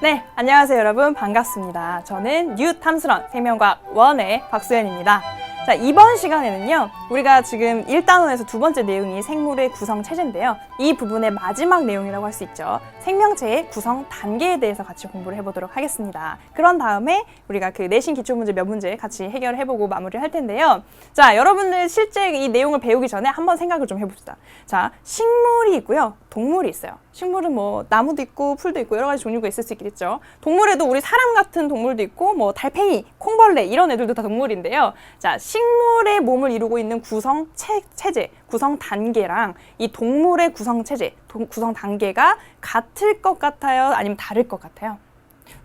네, 안녕하세요 여러분. 반갑습니다. 저는 뉴탐스런 생명과학 1의 박수연입니다. 자, 이번 시간에는요, 우리가 지금 1단원에서 두 번째 내용이 생물의 구성 체제인데요. 이 부분의 마지막 내용이라고 할 수 있죠. 생명체의 구성 단계에 대해서 같이 공부를 해보도록 하겠습니다. 그런 다음에 우리가 그 내신 기초문제 몇 문제 같이 해결해보고 마무리를 할 텐데요. 자, 여러분들 실제 이 내용을 배우기 전에 한번 생각을 좀 해봅시다. 자, 식물이 있고요, 동물이 있어요. 식물은 뭐 나무도 있고 풀도 있고 여러 가지 종류가 있을 수 있겠죠. 동물에도 우리 사람 같은 동물도 있고 뭐 달팽이, 콩벌레 이런 애들도 다 동물인데요. 자, 식물의 몸을 이루고 있는 구성 체제, 구성 단계랑 이 동물의 구성 체제, 구성 단계가 같을 것 같아요? 아니면 다를 것 같아요?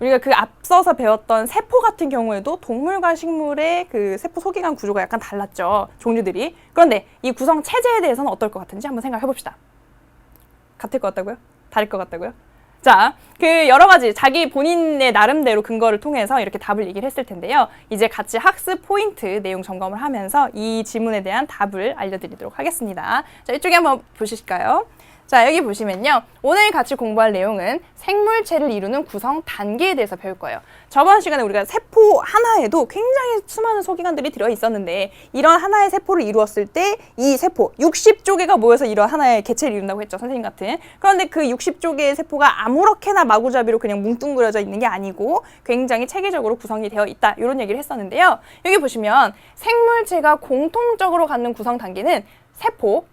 우리가 그 앞서서 배웠던 세포 같은 경우에도 동물과 식물의 그 세포 소기관 구조가 약간 달랐죠. 종류들이. 그런데 이 구성 체제에 대해서는 어떨 것 같은지 한번 생각해 봅시다. 같을 것 같다고요? 다를 것 같다고요? 자, 그 여러 가지 자기 본인의 나름대로 근거를 통해서 이렇게 답을 얘기를 했을 텐데요. 이제 같이 학습 포인트 내용 점검을 하면서 이 질문에 대한 답을 알려드리도록 하겠습니다. 자, 이쪽에 한번 보실까요? 자, 여기 보시면요. 오늘 같이 공부할 내용은 생물체를 이루는 구성 단계에 대해서 배울 거예요. 저번 시간에 우리가 세포 하나에도 굉장히 수많은 소기관들이 들어 있었는데 이런 하나의 세포를 이루었을 때 이 세포 60조개가 모여서 이런 하나의 개체를 이룬다고 했죠. 선생님 같은. 그런데 그 60조개의 세포가 아무렇게나 마구잡이로 그냥 뭉뚱그려져 있는 게 아니고 굉장히 체계적으로 구성이 되어 있다. 이런 얘기를 했었는데요. 여기 보시면 생물체가 공통적으로 갖는 구성 단계는 세포,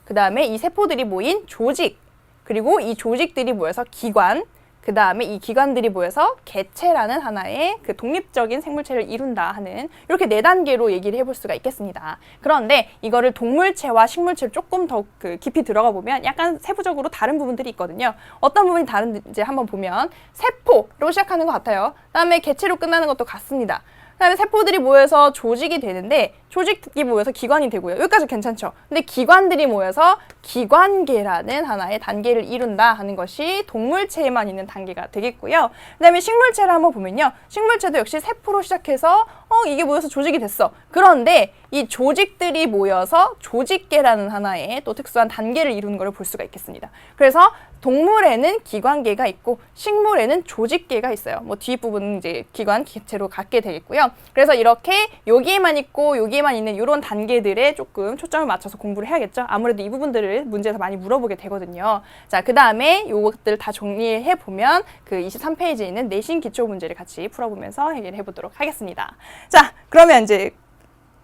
그 다음에 이 세포들이 모인 조직, 그리고 이 조직들이 모여서 기관, 그 다음에 이 기관들이 모여서 개체라는 하나의 그 독립적인 생물체를 이룬다 하는 이렇게 4단계로 얘기를 해볼 수가 있겠습니다. 그런데 이거를 동물체와 식물체를 조금 더 그 깊이 들어가 보면 약간 세부적으로 다른 부분들이 있거든요. 어떤 부분이 다른지 한번 보면 세포로 시작하는 것 같아요. 그 다음에 개체로 끝나는 것도 같습니다. 그 다음에 세포들이 모여서 조직이 되는데 조직이 모여서 기관이 되고요. 여기까지 괜찮죠? 근데 기관들이 모여서 기관계라는 하나의 단계를 이룬다 하는 것이 동물체에만 있는 단계가 되겠고요. 그 다음에 식물체를 한번 보면요. 식물체도 역시 세포로 시작해서 이게 모여서 조직이 됐어. 그런데 이 조직들이 모여서 조직계라는 하나의 또 특수한 단계를 이루는 것을 볼 수가 있겠습니다. 그래서 동물에는 기관계가 있고 식물에는 조직계가 있어요. 뭐 뒷부분은 이제 기관, 기체로 갖게 되겠고요. 그래서 이렇게 여기에만 있고 여기에만 있는 이런 단계들에 조금 초점을 맞춰서 공부를 해야겠죠. 아무래도 이 부분들을 문제에서 많이 물어보게 되거든요. 자, 그 다음에 이것들을 다 정리해 보면 그 23페이지에 있는 내신 기초 문제를 같이 풀어보면서 해결해 보도록 하겠습니다. 자, 그러면 이제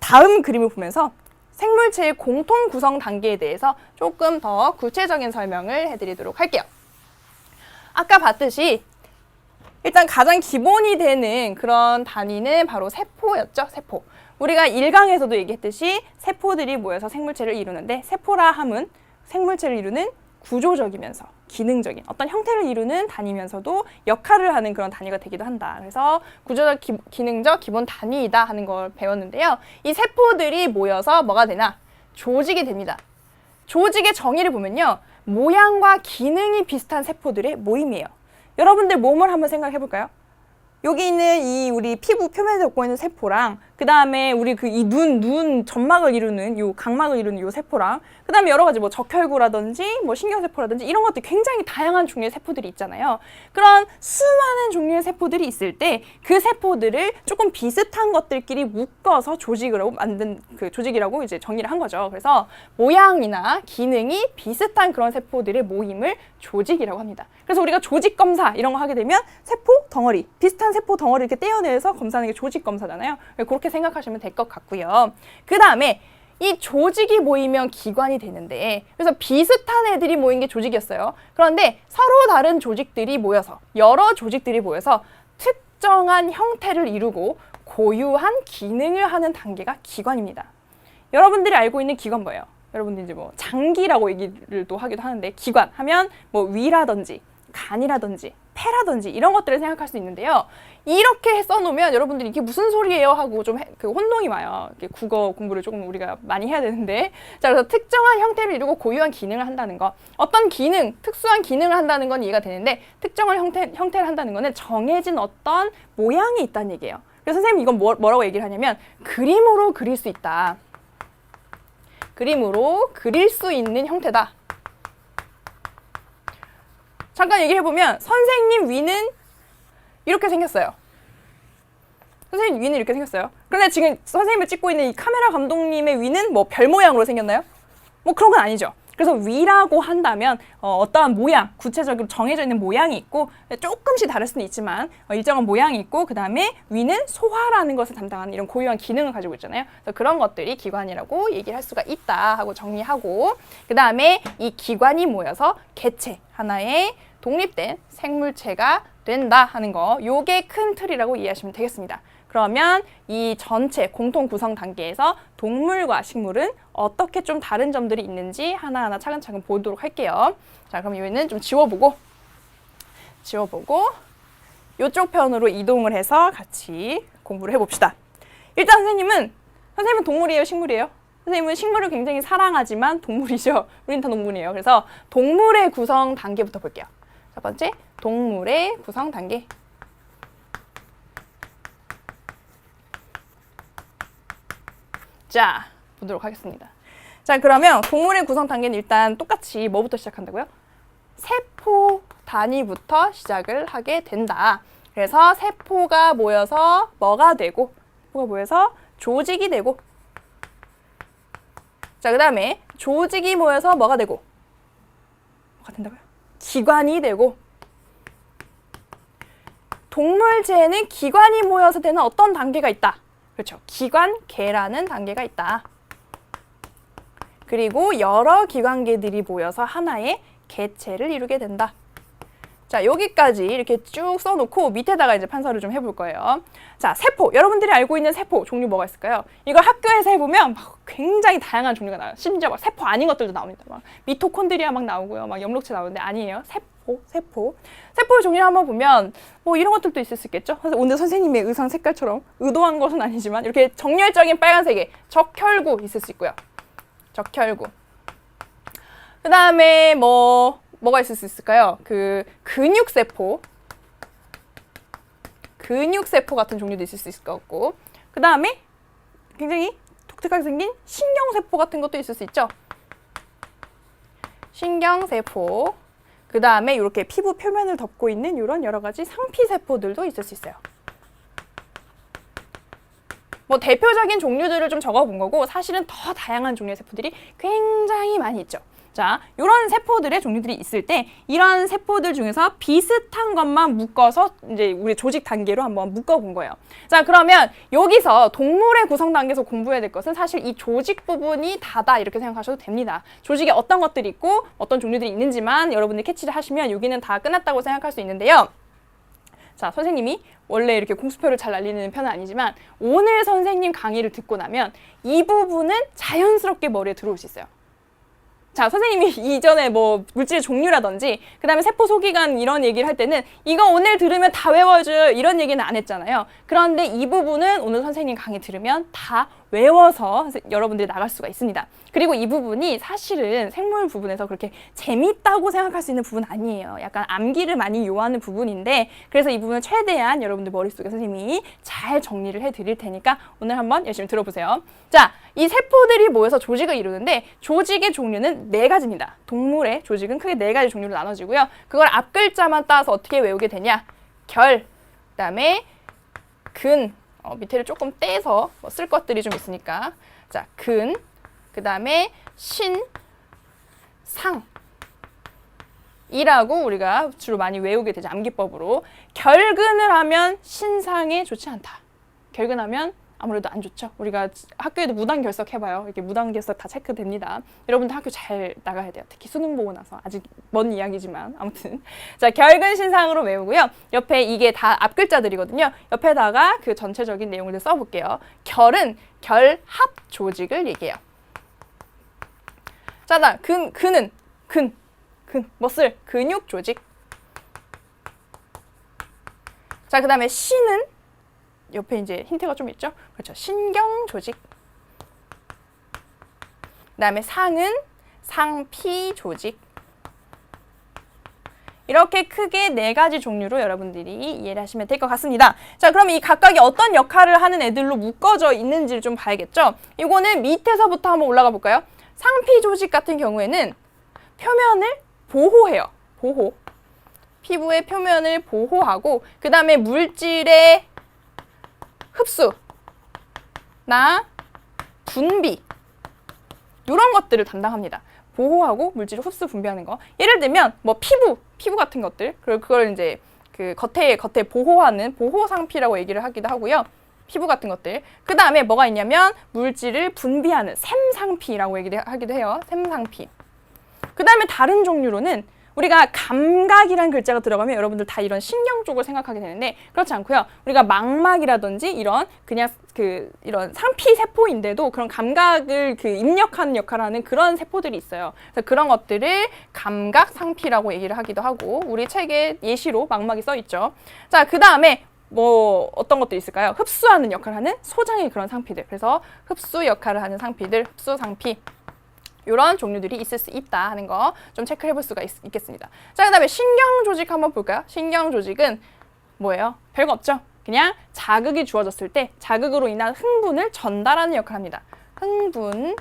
다음 그림을 보면서 생물체의 공통 구성 단계에 대해서 조금 더 구체적인 설명을 해드리도록 할게요. 아까 봤듯이 일단 가장 기본이 되는 그런 단위는 바로 세포였죠. 세포. 우리가 1강에서도 얘기했듯이 세포들이 모여서 생물체를 이루는데 세포라 함은 생물체를 이루는 구조적이면서 기능적인 어떤 형태를 이루는 단위면서도 역할을 하는 그런 단위가 되기도 한다. 그래서 구조적, 기능적 기본 단위이다 하는 걸 배웠는데요. 이 세포들이 모여서 뭐가 되나? 조직이 됩니다. 조직의 정의를 보면요. 모양과 기능이 비슷한 세포들의 모임이에요. 여러분들 몸을 한번 생각해 볼까요? 여기 있는 이 우리 피부 표면에 덮고 있는 세포랑 그 다음에 우리 그 이 눈 점막을 이루는 요 각막을 이루는 요 세포랑 그 다음에 여러 가지 뭐 적혈구라든지 뭐 신경세포라든지 이런 것들 굉장히 다양한 종류의 세포들이 있잖아요. 그런 수많은 종류의 세포들이 있을 때 그 세포들을 조금 비슷한 것들끼리 묶어서 조직으로 만든 그 조직이라고 이제 정의를 한 거죠. 그래서 모양이나 기능이 비슷한 그런 세포들의 모임을 조직이라고 합니다. 그래서 우리가 조직 검사 이런 거 하게 되면 세포 덩어리, 비슷한 세포 덩어리 이렇게 떼어내서 검사하는 게 조직 검사잖아요. 그렇게 생각하시면 될 것 같고요. 그 다음에 이 조직이 모이면 기관이 되는데 그래서 비슷한 애들이 모인 게 조직이었어요. 그런데 서로 다른 조직들이 모여서 여러 조직들이 모여서 특정한 형태를 이루고 고유한 기능을 하는 단계가 기관입니다. 여러분들이 알고 있는 기관 뭐예요? 여러분들 이제 뭐 장기라고 얘기를 또 하기도 하는데 기관 하면 뭐 위라든지 간이라든지 폐라든지 이런 것들을 생각할 수 있는데요. 이렇게 써놓으면 여러분들이 이게 무슨 소리예요 하고 좀 그 혼동이 와요. 이렇게 국어 공부를 조금 우리가 많이 해야 되는데, 자, 그래서 특정한 형태를 이루고 고유한 기능을 한다는 거, 어떤 기능, 특수한 기능을 한다는 건 이해가 되는데 특정한 형태를 한다는 거는 정해진 어떤 모양이 있다는 얘기예요. 그래서 선생님이 이건 뭐라고 얘기를 하냐면 그림으로 그릴 수 있다. 그림으로 그릴 수 있는 형태다. 잠깐 얘기해보면 선생님 위는 이렇게 생겼어요. 선생님 위는 이렇게 생겼어요. 그런데 지금 선생님을 찍고 있는 이 카메라 감독님의 위는 뭐 별 모양으로 생겼나요? 뭐 그런 건 아니죠. 그래서 위라고 한다면 어떠한 모양, 구체적으로 정해져 있는 모양이 있고 조금씩 다를 수는 있지만 일정한 모양이 있고 그 다음에 위는 소화라는 것을 담당하는 이런 고유한 기능을 가지고 있잖아요. 그래서 그런 것들이 기관이라고 얘기를 할 수가 있다 하고 정리하고 그 다음에 이 기관이 모여서 개체, 하나의 독립된 생물체가 된다 하는 거, 요게 큰 틀이라고 이해하시면 되겠습니다. 그러면 이 전체 공통 구성 단계에서 동물과 식물은 어떻게 좀 다른 점들이 있는지 하나하나 차근차근 보도록 할게요. 자, 그럼 여기는 좀 지워보고 이쪽 편으로 이동을 해서 같이 공부를 해봅시다. 일단 선생님은 동물이에요, 식물이에요? 선생님은 식물을 굉장히 사랑하지만 동물이죠. 우린 다 동물이에요. 그래서 동물의 구성 단계부터 볼게요. 첫 번째, 동물의 구성 단계. 자, 보도록 하겠습니다. 자, 그러면 동물의 구성 단계는 일단 똑같이 뭐부터 시작한다고요? 세포 단위부터 시작을 하게 된다. 그래서 세포가 모여서 뭐가 되고, 세포가 모여서 조직이 되고, 자, 그 다음에 조직이 모여서 뭐가 되고, 뭐가 된다고요? 기관이 되고, 동물체에는 기관이 모여서 되는 어떤 단계가 있다. 그렇죠. 기관계라는 단계가 있다. 그리고 여러 기관계들이 모여서 하나의 개체를 이루게 된다. 자, 여기까지 이렇게 쭉 써놓고 밑에다가 이제 판서를 좀 해볼 거예요. 자, 세포. 여러분들이 알고 있는 세포 종류 뭐가 있을까요? 이걸 학교에서 해보면 막 굉장히 다양한 종류가 나와요. 심지어 막 세포 아닌 것들도 나옵니다. 막 미토콘드리아 막 나오고요. 막 염록체 나오는데 아니에요. 세포의 종류를 한번 보면 뭐 이런 것들도 있을 수 있겠죠. 오늘 선생님의 의상 색깔처럼 의도한 것은 아니지만 이렇게 정열적인 빨간색의 적혈구 있을 수 있고요. 적혈구. 그 다음에 뭐가 있을 수 있을까요? 그 근육세포 같은 종류도 있을 수 있을 것 같고, 그 다음에 굉장히 독특하게 생긴 신경세포 같은 것도 있을 수 있죠. 신경세포. 그 다음에 이렇게 피부 표면을 덮고 있는 이런 여러 가지 상피세포들도 있을 수 있어요. 뭐 대표적인 종류들을 좀 적어본 거고 사실은 더 다양한 종류의 세포들이 굉장히 많이 있죠. 자, 이런 세포들의 종류들이 있을 때 이런 세포들 중에서 비슷한 것만 묶어서 이제 우리 조직 단계로 한번 묶어본 거예요. 자, 그러면 여기서 동물의 구성 단계에서 공부해야 될 것은 사실 이 조직 부분이 다다 이렇게 생각하셔도 됩니다. 조직에 어떤 것들이 있고 어떤 종류들이 있는지만 여러분들이 캐치를 하시면 여기는 다 끝났다고 생각할 수 있는데요. 자, 선생님이 원래 이렇게 공수표를 잘 날리는 편은 아니지만 오늘 선생님 강의를 듣고 나면 이 부분은 자연스럽게 머리에 들어올 수 있어요. 자, 선생님이 이전에 뭐 물질의 종류라든지 그 다음에 세포 소기관 이런 얘기를 할 때는 이거 오늘 들으면 다 외워줘요 이런 얘기는 안 했잖아요. 그런데 이 부분은 오늘 선생님 강의 들으면 다 외워서 여러분들이 나갈 수가 있습니다. 그리고 이 부분이 사실은 생물 부분에서 그렇게 재밌다고 생각할 수 있는 부분 아니에요. 약간 암기를 많이 요하는 부분인데 그래서 이 부분을 최대한 여러분들 머릿속에 선생님이 잘 정리를 해드릴 테니까 오늘 한번 열심히 들어보세요. 자, 이 세포들이 모여서 조직을 이루는데 조직의 종류는 4가지입니다. 동물의 조직은 크게 4가지 종류로 나눠지고요. 그걸 앞글자만 따서 어떻게 외우게 되냐? 결, 그다음에 근, 밑에를 조금 떼서 쓸 것들이 좀 있으니까 자, 근, 그 다음에 신, 상 이라고 우리가 주로 많이 외우게 되죠. 암기법으로. 결근을 하면 신상에 좋지 않다. 결근하면 아무래도 안 좋죠. 우리가 학교에도 무단 결석해봐요. 이렇게 무단 결석 다 체크됩니다. 여러분들 학교 잘 나가야 돼요. 특히 수능 보고 나서. 아직 먼 이야기지만 아무튼. 자, 결근신상으로 외우고요. 옆에 이게 다 앞글자들이거든요. 옆에다가 그 전체적인 내용을 써볼게요. 결은 결합 조직을 얘기해요. 자, 나 근은 머슬 근육 조직. 자, 그 다음에 신은 옆에 이제 힌트가 좀 있죠? 그렇죠. 신경 조직. 그다음에 상은 상피 조직. 이렇게 크게 4가지 종류로 여러분들이 이해를 하시면 될 것 같습니다. 자, 그럼 이 각각이 어떤 역할을 하는 애들로 묶어져 있는지를 좀 봐야겠죠? 이거는 밑에서부터 한번 올라가 볼까요? 상피 조직 같은 경우에는 표면을 보호해요. 보호. 피부의 표면을 보호하고 그 다음에 물질의 흡수, 분비 이런 것들을 담당합니다. 보호하고 물질을 흡수 분비하는 거. 예를 들면 뭐 피부 같은 것들, 그리고 그걸 이제 그 겉에 보호하는 보호 상피라고 얘기를 하기도 하고요. 피부 같은 것들. 그 다음에 뭐가 있냐면 물질을 분비하는 샘상피라고 하기도 해요. 샘상피. 그 다음에 다른 종류로는 우리가 감각이란 글자가 들어가면 여러분들 다 이런 신경 쪽을 생각하게 되는데 그렇지 않고요. 우리가 망막이라든지 이런 그냥 이런 상피 세포인데도 그런 감각을 입력하는 역할을 하는 그런 세포들이 있어요. 그래서 그런 것들을 감각 상피라고 얘기를 하기도 하고 우리 책에 예시로 망막이 써 있죠. 자, 그 다음에 뭐 어떤 것들이 있을까요? 흡수하는 역할을 하는 소장의 그런 상피들. 그래서 흡수 역할을 하는 상피들, 흡수 상피. 이런 종류들이 있을 수 있다 하는 거 좀 체크를 해볼 수가 있겠습니다. 자, 그 다음에 신경 조직 한번 볼까요? 신경 조직은 뭐예요? 별거 없죠? 그냥 자극이 주어졌을 때 자극으로 인한 흥분을 전달하는 역할을 합니다. 흥분,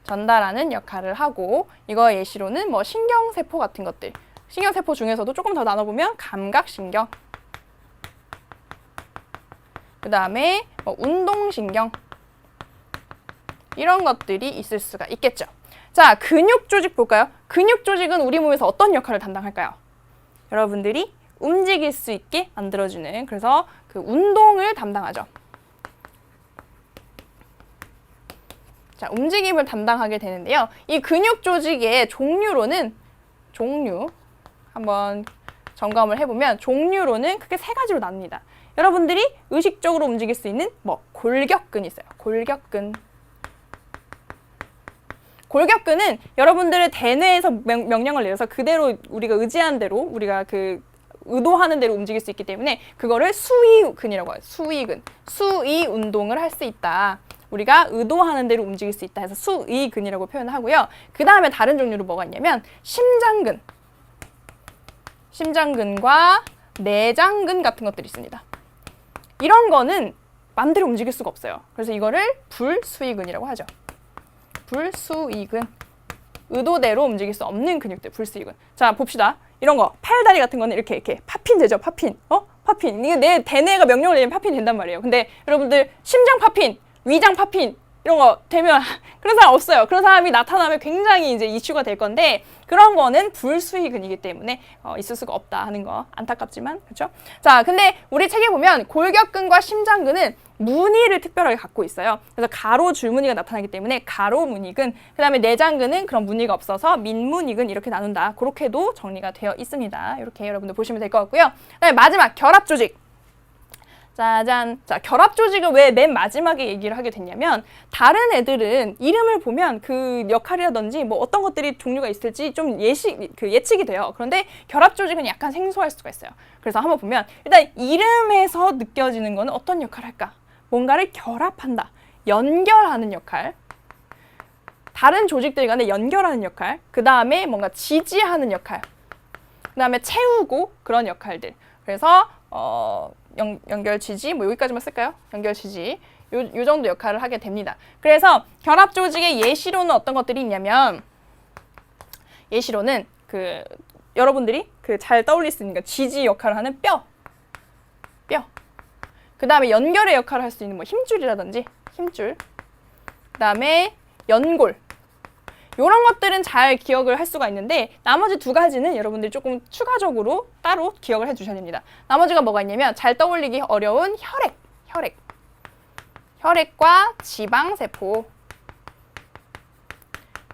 전달하는 역할을 하고 이거 예시로는 뭐 신경세포 같은 것들 신경세포 중에서도 조금 더 나눠보면 감각신경 그 다음에 뭐 운동신경 이런 것들이 있을 수가 있겠죠. 자, 근육 조직 볼까요? 근육 조직은 우리 몸에서 어떤 역할을 담당할까요? 여러분들이 움직일 수 있게 만들어주는 그래서 그 운동을 담당하죠. 자, 움직임을 담당하게 되는데요. 이 근육 조직의 종류 한번 점검을 해보면 종류로는 크게 3가지로 나뉩니다. 여러분들이 의식적으로 움직일 수 있는 뭐 골격근이 있어요. 골격근은 여러분들의 대뇌에서 명령을 내려서 그대로 우리가 의지한 대로 우리가 의도하는 대로 움직일 수 있기 때문에 그거를 수위근이라고 해요. 수위 운동을 할 수 있다. 우리가 의도하는 대로 움직일 수 있다 해서 수위근이라고 표현하고요. 그 다음에 다른 종류로 뭐가 있냐면 심장근과 내장근 같은 것들이 있습니다. 이런 거는 마음대로 움직일 수가 없어요. 그래서 이거를 불수위근이라고 하죠. 불수위근. 의도대로 움직일 수 없는 근육들, 불수위근. 자, 봅시다. 이런 거, 팔다리 같은 거는 이렇게 파핀 되죠, 파핀. 파핀. 이게 내 대뇌가 명령을 내리면 파핀 된단 말이에요. 근데 여러분들 심장 파핀, 위장 파핀 이런 거 되면 그런 사람 없어요. 그런 사람이 나타나면 굉장히 이제 이슈가 될 건데 그런 거는 불수위근이기 때문에 있을 수가 없다 하는 거 안타깝지만 그렇죠? 자, 근데 우리 책에 보면 골격근과 심장근은 무늬를 특별하게 갖고 있어요. 그래서 가로 줄무늬가 나타나기 때문에 가로무늬근, 그 다음에 내장근은 그런 무늬가 없어서 민무늬근 이렇게 나눈다. 그렇게도 정리가 되어 있습니다. 이렇게 여러분들 보시면 될 것 같고요. 그다음에 마지막 결합조직. 짜잔. 자, 결합조직을 왜 맨 마지막에 얘기를 하게 됐냐면 다른 애들은 이름을 보면 그 역할이라든지 뭐 어떤 것들이 종류가 있을지 좀 예측이 돼요. 그런데 결합조직은 약간 생소할 수가 있어요. 그래서 한번 보면 일단 이름에서 느껴지는 거는 어떤 역할을 할까? 뭔가를 결합한다. 연결하는 역할. 다른 조직들 간에 연결하는 역할. 그 다음에 뭔가 지지하는 역할. 그 다음에 채우고 그런 역할들. 그래서 연결 지지 뭐 여기까지만 쓸까요? 연결 지지 요 정도 역할을 하게 됩니다. 그래서 결합 조직의 예시로는 어떤 것들이 있냐면 예시로는 여러분들이 잘 떠올릴 수 있는 지지 역할을 하는 뼈. 그 다음에 연결의 역할을 할 수 있는 뭐 힘줄이라든지 힘줄. 그 다음에 연골. 이런 것들은 잘 기억을 할 수가 있는데 나머지 2가지는 여러분들이 조금 추가적으로 따로 기억을 해주셔야 됩니다. 나머지가 뭐가 있냐면 잘 떠올리기 어려운 혈액과 지방세포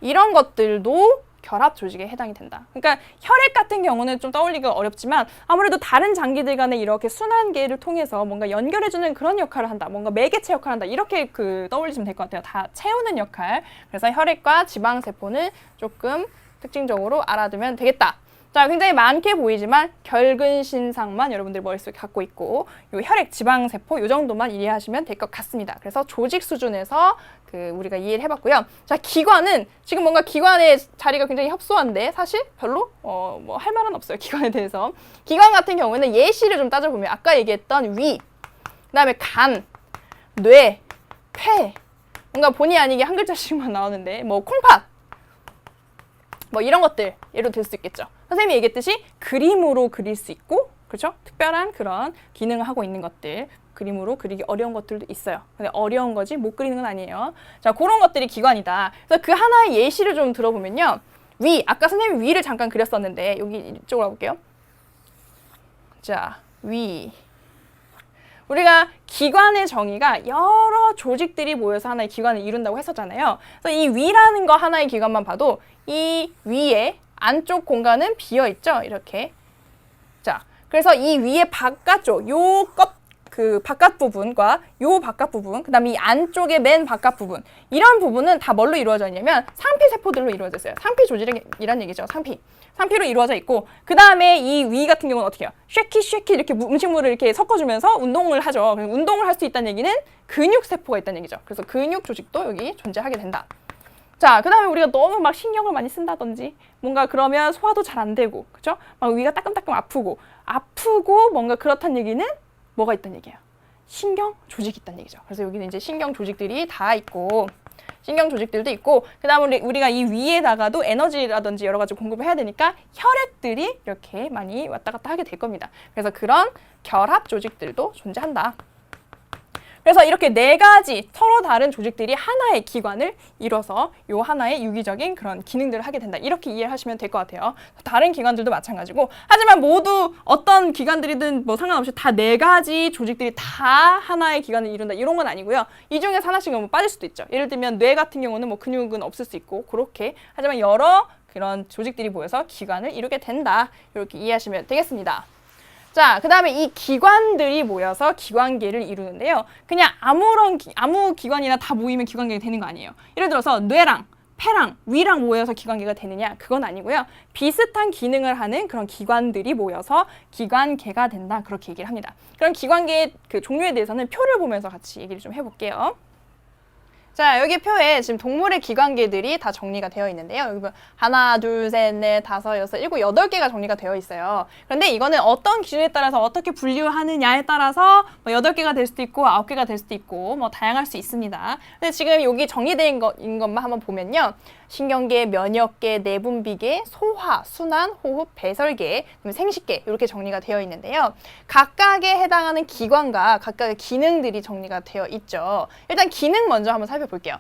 이런 것들도 결합 조직에 해당이 된다. 그러니까 혈액 같은 경우는 좀 떠올리기가 어렵지만 아무래도 다른 장기들 간에 이렇게 순환계를 통해서 뭔가 연결해주는 그런 역할을 한다. 뭔가 매개체 역할을 한다. 이렇게 떠올리시면 될 것 같아요. 다 채우는 역할. 그래서 혈액과 지방세포는 조금 특징적으로 알아두면 되겠다. 자, 굉장히 많게 보이지만 결근신상만 여러분들 머릿속에 갖고 있고 요 혈액, 지방세포 요 정도만 이해하시면 될 것 같습니다. 그래서 조직 수준에서 우리가 이해를 해봤고요. 자, 기관은 지금 뭔가 기관의 자리가 굉장히 협소한데 사실 별로 뭐 할 말은 없어요. 기관에 대해서. 기관 같은 경우에는 예시를 좀 따져보면 아까 얘기했던 위, 그 다음에 간, 뇌, 폐 뭔가 본의 아니게 한 글자씩만 나오는데 뭐 콩팥 뭐 이런 것들 예로 들 수 있겠죠. 선생님이 얘기했듯이 그림으로 그릴 수 있고, 그렇죠? 특별한 그런 기능을 하고 있는 것들, 그림으로 그리기 어려운 것들도 있어요. 근데 어려운 거지 못 그리는 건 아니에요. 자, 그런 것들이 기관이다. 그래서 그 하나의 예시를 좀 들어보면요. 위, 아까 선생님이 위를 잠깐 그렸었는데 여기 이쪽으로 가볼게요. 자, 위. 우리가 기관의 정의가 여러 조직들이 모여서 하나의 기관을 이룬다고 했었잖아요. 그래서 이 위라는 거 하나의 기관만 봐도 이 위에 안쪽 공간은 비어 있죠. 이렇게. 자, 그래서 이 위의 바깥쪽, 그 바깥 부분과 요 바깥 부분, 그 다음에 이 안쪽의 맨 바깥 부분, 이런 부분은 다 뭘로 이루어져 있냐면 상피세포들로 이루어져 있어요. 상피 조직이란 얘기죠. 상피로 이루어져 있고, 그 다음에 이 위 같은 경우는 어떻게 해요? 쉐키 이렇게 음식물을 이렇게 섞어주면서 운동을 하죠. 운동을 할 수 있다는 얘기는 근육세포가 있다는 얘기죠. 그래서 근육 조직도 여기 존재하게 된다. 자, 그 다음에 우리가 너무 막 신경을 많이 쓴다든지 뭔가 그러면 소화도 잘 안 되고, 그죠? 막 위가 따끔따끔 아프고 뭔가 그렇다는 얘기는 뭐가 있다는 얘기예요? 신경 조직이 있다는 얘기죠. 그래서 여기는 이제 신경 조직들이 다 있고, 신경 조직들도 있고, 그 다음에 우리가 이 위에다가도 에너지라든지 여러 가지 공급을 해야 되니까 혈액들이 이렇게 많이 왔다 갔다 하게 될 겁니다. 그래서 그런 결합 조직들도 존재한다. 그래서 이렇게 네 가지 서로 다른 조직들이 하나의 기관을 이뤄서 요 하나의 유기적인 그런 기능들을 하게 된다. 이렇게 이해하시면 될 것 같아요. 다른 기관들도 마찬가지고, 하지만 모두 어떤 기관들이든 뭐 상관없이 다 네 가지 조직들이 다 하나의 기관을 이룬다. 이런 건 아니고요. 이 중에서 하나씩은 뭐 빠질 수도 있죠. 예를 들면 뇌 같은 경우는 뭐 근육은 없을 수 있고 그렇게, 하지만 여러 그런 조직들이 모여서 기관을 이루게 된다. 이렇게 이해하시면 되겠습니다. 자, 그 다음에 이 기관들이 모여서 기관계를 이루는데요. 그냥 아무 기관이나 다 모이면 기관계가 되는 거 아니에요. 예를 들어서 뇌랑 폐랑 위랑 모여서 기관계가 되느냐? 그건 아니고요. 비슷한 기능을 하는 그런 기관들이 모여서 기관계가 된다. 그렇게 얘기를 합니다. 그럼 기관계의 그 종류에 대해서는 표를 보면서 같이 얘기를 좀 해볼게요. 자, 여기 표에 지금 동물의 기관계들이 다 정리가 되어 있는데요. 여기 보면 하나, 둘, 셋, 넷, 다섯, 여섯, 일곱, 8개가 정리가 되어 있어요. 그런데 이거는 어떤 기준에 따라서 어떻게 분류하느냐에 따라서 뭐 8개가 될 수도 있고 9개가 될 수도 있고 뭐 다양할 수 있습니다. 근데 지금 여기 정리된 것만 한번 보면요. 신경계, 면역계, 내분비계, 소화, 순환, 호흡, 배설계, 생식계 이렇게 정리가 되어 있는데요. 각각에 해당하는 기관과 각각의 기능들이 정리가 되어 있죠. 일단 기능 먼저 한번 살펴볼게요.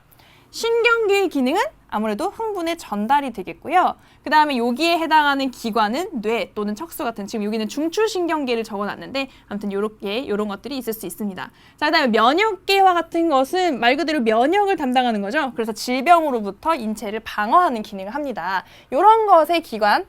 신경계의 기능은 아무래도 흥분의 전달이 되겠고요. 그 다음에 여기에 해당하는 기관은 뇌 또는 척수 같은, 지금 여기는 중추신경계를 적어놨는데 아무튼 요런 것들이 있을 수 있습니다. 자, 그 다음에 면역계와 같은 것은 말 그대로 면역을 담당하는 거죠. 그래서 질병으로부터 인체를 방어하는 기능을 합니다. 요런 것에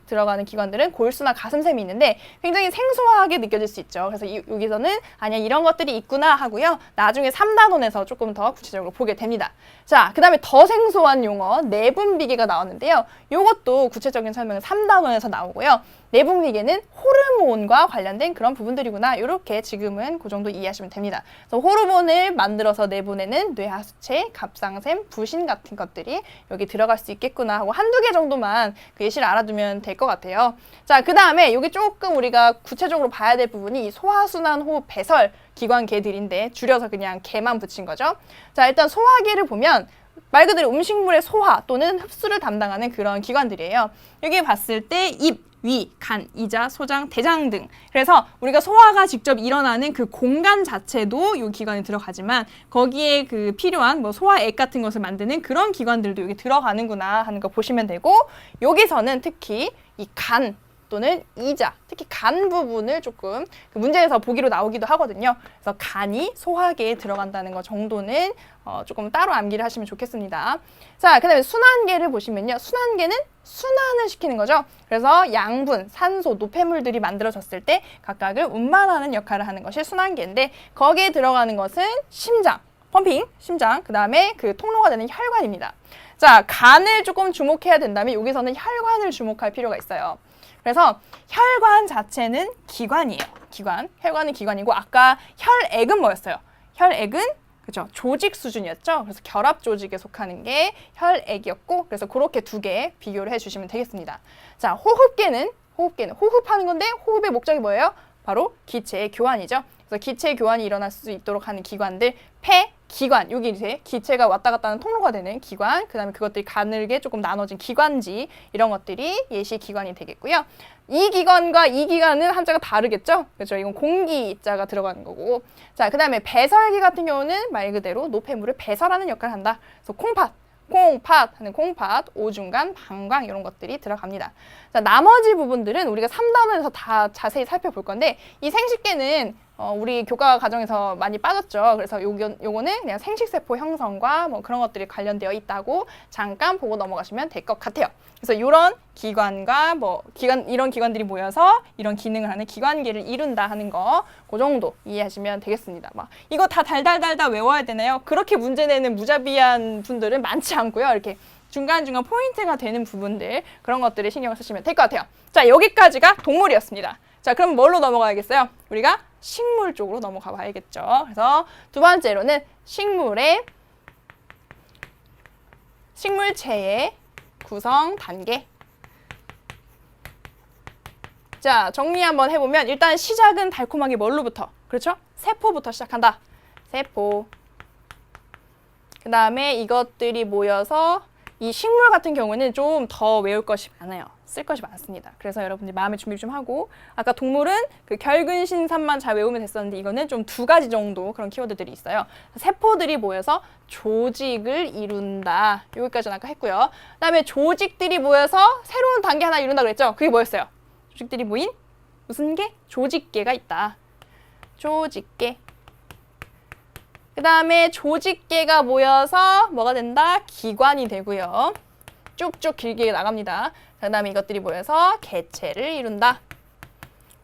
들어가는 기관들은 골수나 가슴샘이 있는데 굉장히 생소하게 느껴질 수 있죠. 그래서 여기서는 아니야 이런 것들이 있구나 하고요. 나중에 3단원에서 조금 더 구체적으로 보게 됩니다. 자, 그 다음에 더 생소한 용어 내분비계가 나왔는데요. 요것도 구체적인 설명은 3단원에서 나오고요. 내분비계는 호르몬과 관련된 그런 부분들이구나. 이렇게 지금은 그 정도 이해하시면 됩니다. 그래서 호르몬을 만들어서 내보내는 뇌하수체, 갑상샘, 부신 같은 것들이 여기 들어갈 수 있겠구나 하고 한두 개 정도만 그 예시를 알아두면 될 것 같아요. 자, 그 다음에 여기 조금 우리가 구체적으로 봐야 될 부분이 소화순환, 호흡, 배설 기관계들인데 줄여서 그냥 개만 붙인 거죠. 자, 일단 소화계를 보면 말 그대로 음식물의 소화 또는 흡수를 담당하는 그런 기관들이에요. 여기 봤을 때 입, 위, 간, 이자, 소장, 대장 등. 그래서 우리가 소화가 직접 일어나는 그 공간 자체도 이 기관에 들어가지만 거기에 그 필요한 뭐 소화액 같은 것을 만드는 그런 기관들도 여기 들어가는구나 하는 거 보시면 되고, 여기서는 특히 이 간 또는 이자, 특히 간 부분을 조금 그 문제에서 보기로 나오기도 하거든요. 그래서 간이 소화계에 들어간다는 것 정도는 조금 따로 암기를 하시면 좋겠습니다. 자, 그 다음에 순환계를 보시면요. 순환계는 순환을 시키는 거죠. 그래서 양분, 산소, 노폐물들이 만들어졌을 때 각각을 운반하는 역할을 하는 것이 순환계인데 거기에 들어가는 것은 심장, 펌핑, 심장, 그 다음에 그 통로가 되는 혈관입니다. 자, 간을 조금 주목해야 된다면 여기서는 혈관을 주목할 필요가 있어요. 그래서 혈관 자체는 기관이에요. 혈관은 기관이고 아까 혈액은 뭐였어요? 혈액은 그죠? 조직 수준이었죠. 그래서 결합 조직에 속하는 게 혈액이었고, 그래서 그렇게 두 개 비교를 해주시면 되겠습니다. 자, 호흡계는 호흡하는 건데 호흡의 목적이 뭐예요? 바로 기체의 교환이죠. 그래서 기체의 교환이 일어날 수 있도록 하는 기관들 폐, 기관, 여기 이제 기체가 왔다 갔다 하는 통로가 되는 기관, 그 다음에 그것들이 가늘게 조금 나눠진 기관지, 이런 것들이 예시 기관이 되겠고요. 이 기관과 이 기관은 한자가 다르겠죠? 그렇죠? 이건 공기자가 들어가는 거고. 자, 그 다음에 배설기 같은 경우는 말 그대로 노폐물을 배설하는 역할을 한다. 그래서 콩팥 하는 콩팥, 오중간, 방광 이런 것들이 들어갑니다. 자, 나머지 부분들은 우리가 3단원에서 다 자세히 살펴볼 건데 이 생식계는 우리 교과 과정에서 많이 빠졌죠. 그래서 요거는 그냥 생식세포 형성과 뭐 그런 것들이 관련되어 있다고 잠깐 보고 넘어가시면 될 것 같아요. 그래서 이런 기관과 이런 기관들이 모여서 이런 기능을 하는 기관계를 이룬다 하는 거, 그 정도 이해하시면 되겠습니다. 막 이거 다 달달달달 외워야 되나요? 그렇게 문제 내는 무자비한 분들은 많지 않고요. 이렇게 중간중간 포인트가 되는 부분들, 그런 것들에 신경을 쓰시면 될 것 같아요. 자, 여기까지가 동물이었습니다. 자, 그럼 뭘로 넘어가야겠어요? 우리가 식물 쪽으로 넘어가 봐야겠죠. 그래서 두 번째로는 식물체의 구성 단계. 자, 정리 한번 해보면 일단 시작은 달콤하게 뭘로부터? 그렇죠? 세포부터 시작한다. 세포. 그 다음에 이것들이 모여서 이 식물 같은 경우는 좀 더 외울 것이 많아요. 쓸 것이 많습니다. 그래서 여러분들 마음의 준비 좀 하고, 아까 동물은 그 결근신산만 잘 외우면 됐었는데 이거는 좀 2가지 정도 그런 키워드들이 있어요. 세포들이 모여서 조직을 이룬다. 여기까지는 아까 했고요. 그 다음에 조직들이 모여서 새로운 단계 하나 이룬다 그랬죠? 그게 뭐였어요? 조직들이 모인 무슨 계? 조직계가 있다. 조직계. 그 다음에 조직계가 모여서 뭐가 된다? 기관이 되고요. 쭉쭉 길게 나갑니다. 그 다음에 이것들이 모여서 개체를 이룬다.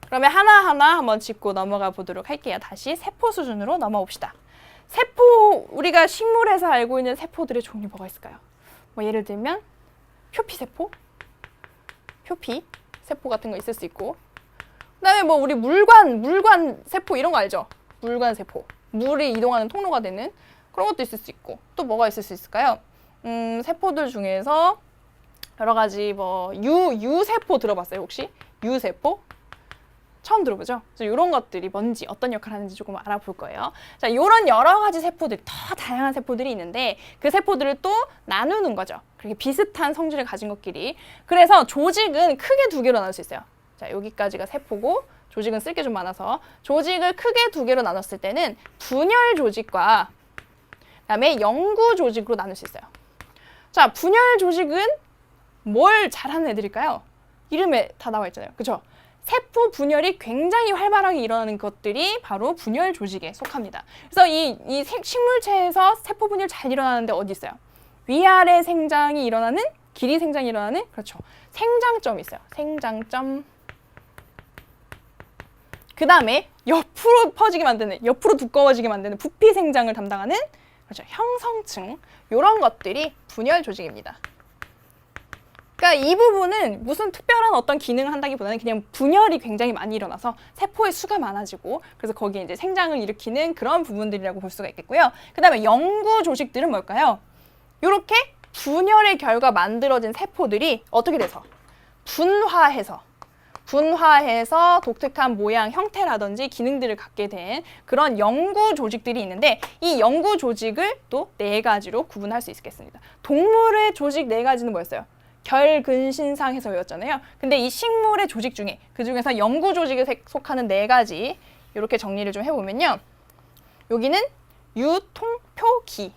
그러면 하나하나 한번 짚고 넘어가 보도록 할게요. 다시 세포 수준으로 넘어옵시다. 세포, 우리가 식물에서 알고 있는 세포들의 종류 뭐가 있을까요? 뭐 예를 들면 표피세포, 표피 세포 같은 거 있을 수 있고, 그 다음에 뭐 우리 물관 세포 이런 거 알죠? 물관 세포. 물이 이동하는 통로가 되는 그런 것도 있을 수 있고, 또 뭐가 있을 수 있을까요? 세포들 중에서 여러 가지 뭐 유세포 들어봤어요, 혹시? 유세포? 처음 들어보죠? 그래서 이런 것들이 뭔지, 어떤 역할을 하는지 조금 알아볼 거예요. 자, 이런 여러 가지 세포들이, 더 다양한 세포들이 있는데 그 세포들을 또 나누는 거죠. 그렇게 비슷한 성질을 가진 것끼리. 그래서 조직은 크게 2개로 나눌 수 있어요. 자, 여기까지가 세포고, 조직은 쓸 게 좀 많아서 조직을 크게 2개로 나눴을 때는 분열 조직과 그다음에 영구 조직으로 나눌 수 있어요. 자, 분열 조직은 뭘 잘하는 애들일까요? 이름에 다 나와 있잖아요. 그렇죠? 세포 분열이 굉장히 활발하게 일어나는 것들이 바로 분열 조직에 속합니다. 그래서 이 식물체에서 세포 분열 잘 일어나는데 어디 있어요? 위아래 생장이 일어나는, 길이 생장이 일어나는, 그렇죠. 생장점이 있어요. 생장점. 그 다음에 옆으로 퍼지게 만드는, 옆으로 두꺼워지게 만드는 부피 생장을 담당하는, 그렇죠, 형성층. 이런 것들이 분열 조직입니다. 그러니까 이 부분은 무슨 특별한 어떤 기능을 한다기보다는 그냥 분열이 굉장히 많이 일어나서 세포의 수가 많아지고, 그래서 거기에 이제 생장을 일으키는 그런 부분들이라고 볼 수가 있겠고요. 그 다음에 영구 조직들은 뭘까요? 이렇게 분열의 결과 만들어진 세포들이 어떻게 돼서? 분화해서 독특한 모양, 형태라든지 기능들을 갖게 된 그런 영구 조직들이 있는데, 이 영구 조직을 또 4가지로 구분할 수 있겠습니다. 동물의 조직 4가지는 뭐였어요? 결근신상 해서 외웠잖아요. 근데 이 식물의 조직 중에, 그 중에서 영구 조직에 속하는 4가지, 이렇게 정리를 좀 해보면요. 여기는 유통표기,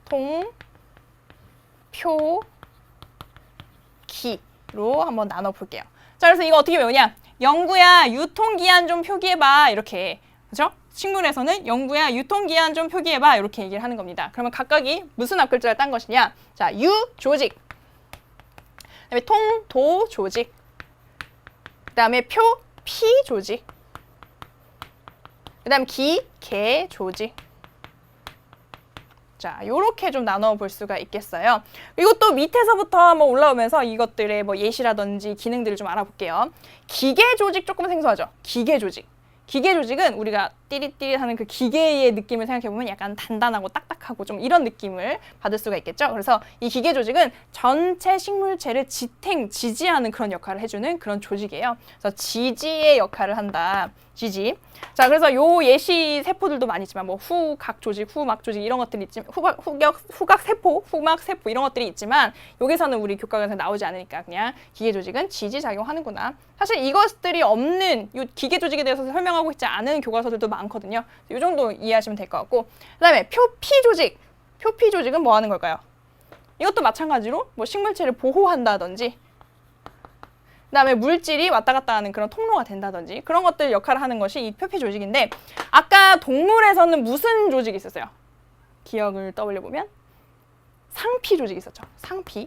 통표기로 한번 나눠볼게요. 자, 그래서 이거 어떻게 외우냐? 영구야, 유통기한 좀 표기해봐. 이렇게. 그죠? 식물에서는 영구야, 유통기한 좀 표기해봐. 이렇게 얘기를 하는 겁니다. 그러면 각각이 무슨 앞글자를 딴 것이냐? 자, 유, 조직. 그 다음에 통, 도, 조직. 그 다음에 표, 피, 조직. 그 다음 기, 개, 조직. 자, 요렇게 좀 나눠볼 수가 있겠어요. 그리고 또 밑에서부터 한번 올라오면서 이것들의 뭐 예시라든지 기능들을 좀 알아볼게요. 기계 조직 조금 생소하죠? 기계 조직. 기계 조직은 우리가 띠릿띠릿하는 그 기계의 느낌을 생각해보면 약간 단단하고 딱딱하고 좀 이런 느낌을 받을 수가 있겠죠. 그래서 이 기계 조직은 전체 식물체를 지지하는 그런 역할을 해주는 그런 조직이에요. 그래서 지지의 역할을 한다. 지지. 자, 그래서 요 예시 세포들도 많이 있지만 뭐 후각 조직, 후막 조직 이런 것들이 있지만 후각 세포, 후막 세포 이런 것들이 있지만 여기서는 우리 교과서에서 나오지 않으니까 그냥 기계 조직은 지지 작용하는구나. 사실 이것들이 없는 요 기계 조직에 대해서 설명하고 있지 않은 교과서들도 많거든요. 이 정도 이해하시면 될 것 같고, 그다음에 표피 조직. 표피 조직은 뭐 하는 걸까요? 이것도 마찬가지로 뭐 식물체를 보호한다든지 그다음에 물질이 왔다 갔다 하는 그런 통로가 된다든지 그런 것들 역할을 하는 것이 이 표피 조직인데, 아까 동물에서는 무슨 조직이 있었어요? 기억을 떠올려보면 상피 조직이 있었죠. 상피.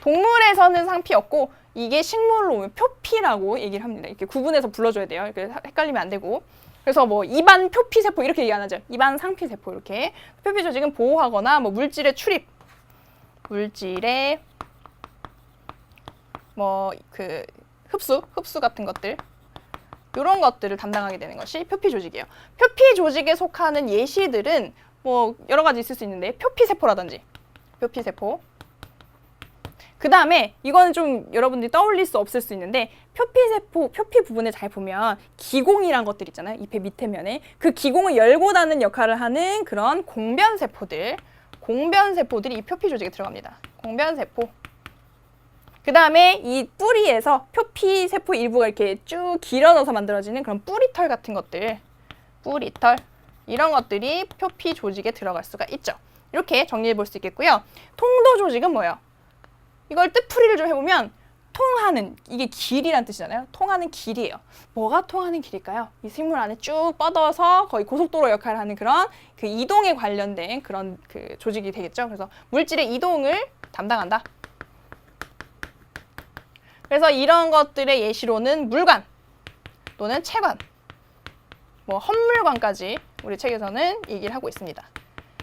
동물에서는 상피였고 이게 식물로 오면 표피라고 얘기를 합니다. 이렇게 구분해서 불러줘야 돼요. 이렇게 헷갈리면 안 되고. 그래서 뭐 입안 표피 세포 이렇게 얘기 안 하죠. 입안 상피 세포 이렇게. 표피 조직은 보호하거나 뭐 물질의 출입, 물질의 뭐 그 흡수 같은 것들 이런 것들을 담당하게 되는 것이 표피 조직이에요. 표피 조직에 속하는 예시들은 뭐 여러 가지 있을 수 있는데 표피 세포라든지 표피 세포. 그 다음에 이거는 좀 여러분들이 떠올릴 수 없을 수 있는데 표피 세포, 표피 부분에 잘 보면 기공이란 것들 있잖아요. 잎의 밑에 면에 그 기공을 열고 닫는 역할을 하는 그런 공변 세포들, 공변 세포들이 이 표피 조직에 들어갑니다. 공변 세포. 그 다음에 이 뿌리에서 표피 세포 일부가 이렇게 쭉 길어져서 만들어지는 그런 뿌리털 같은 것들, 뿌리털 이런 것들이 표피 조직에 들어갈 수가 있죠. 이렇게 정리해 볼 수 있겠고요. 통도 조직은 뭐예요? 이걸 뜻풀이를 좀 해보면 통하는, 이게 길이란 뜻이잖아요. 통하는 길이에요. 뭐가 통하는 길일까요? 이 식물 안에 쭉 뻗어서 거의 고속도로 역할을 하는 그런 그 이동에 관련된 그런 그 조직이 되겠죠. 그래서 물질의 이동을 담당한다. 그래서 이런 것들의 예시로는 물관 또는 체관, 뭐 헛물관까지 우리 책에서는 얘기를 하고 있습니다.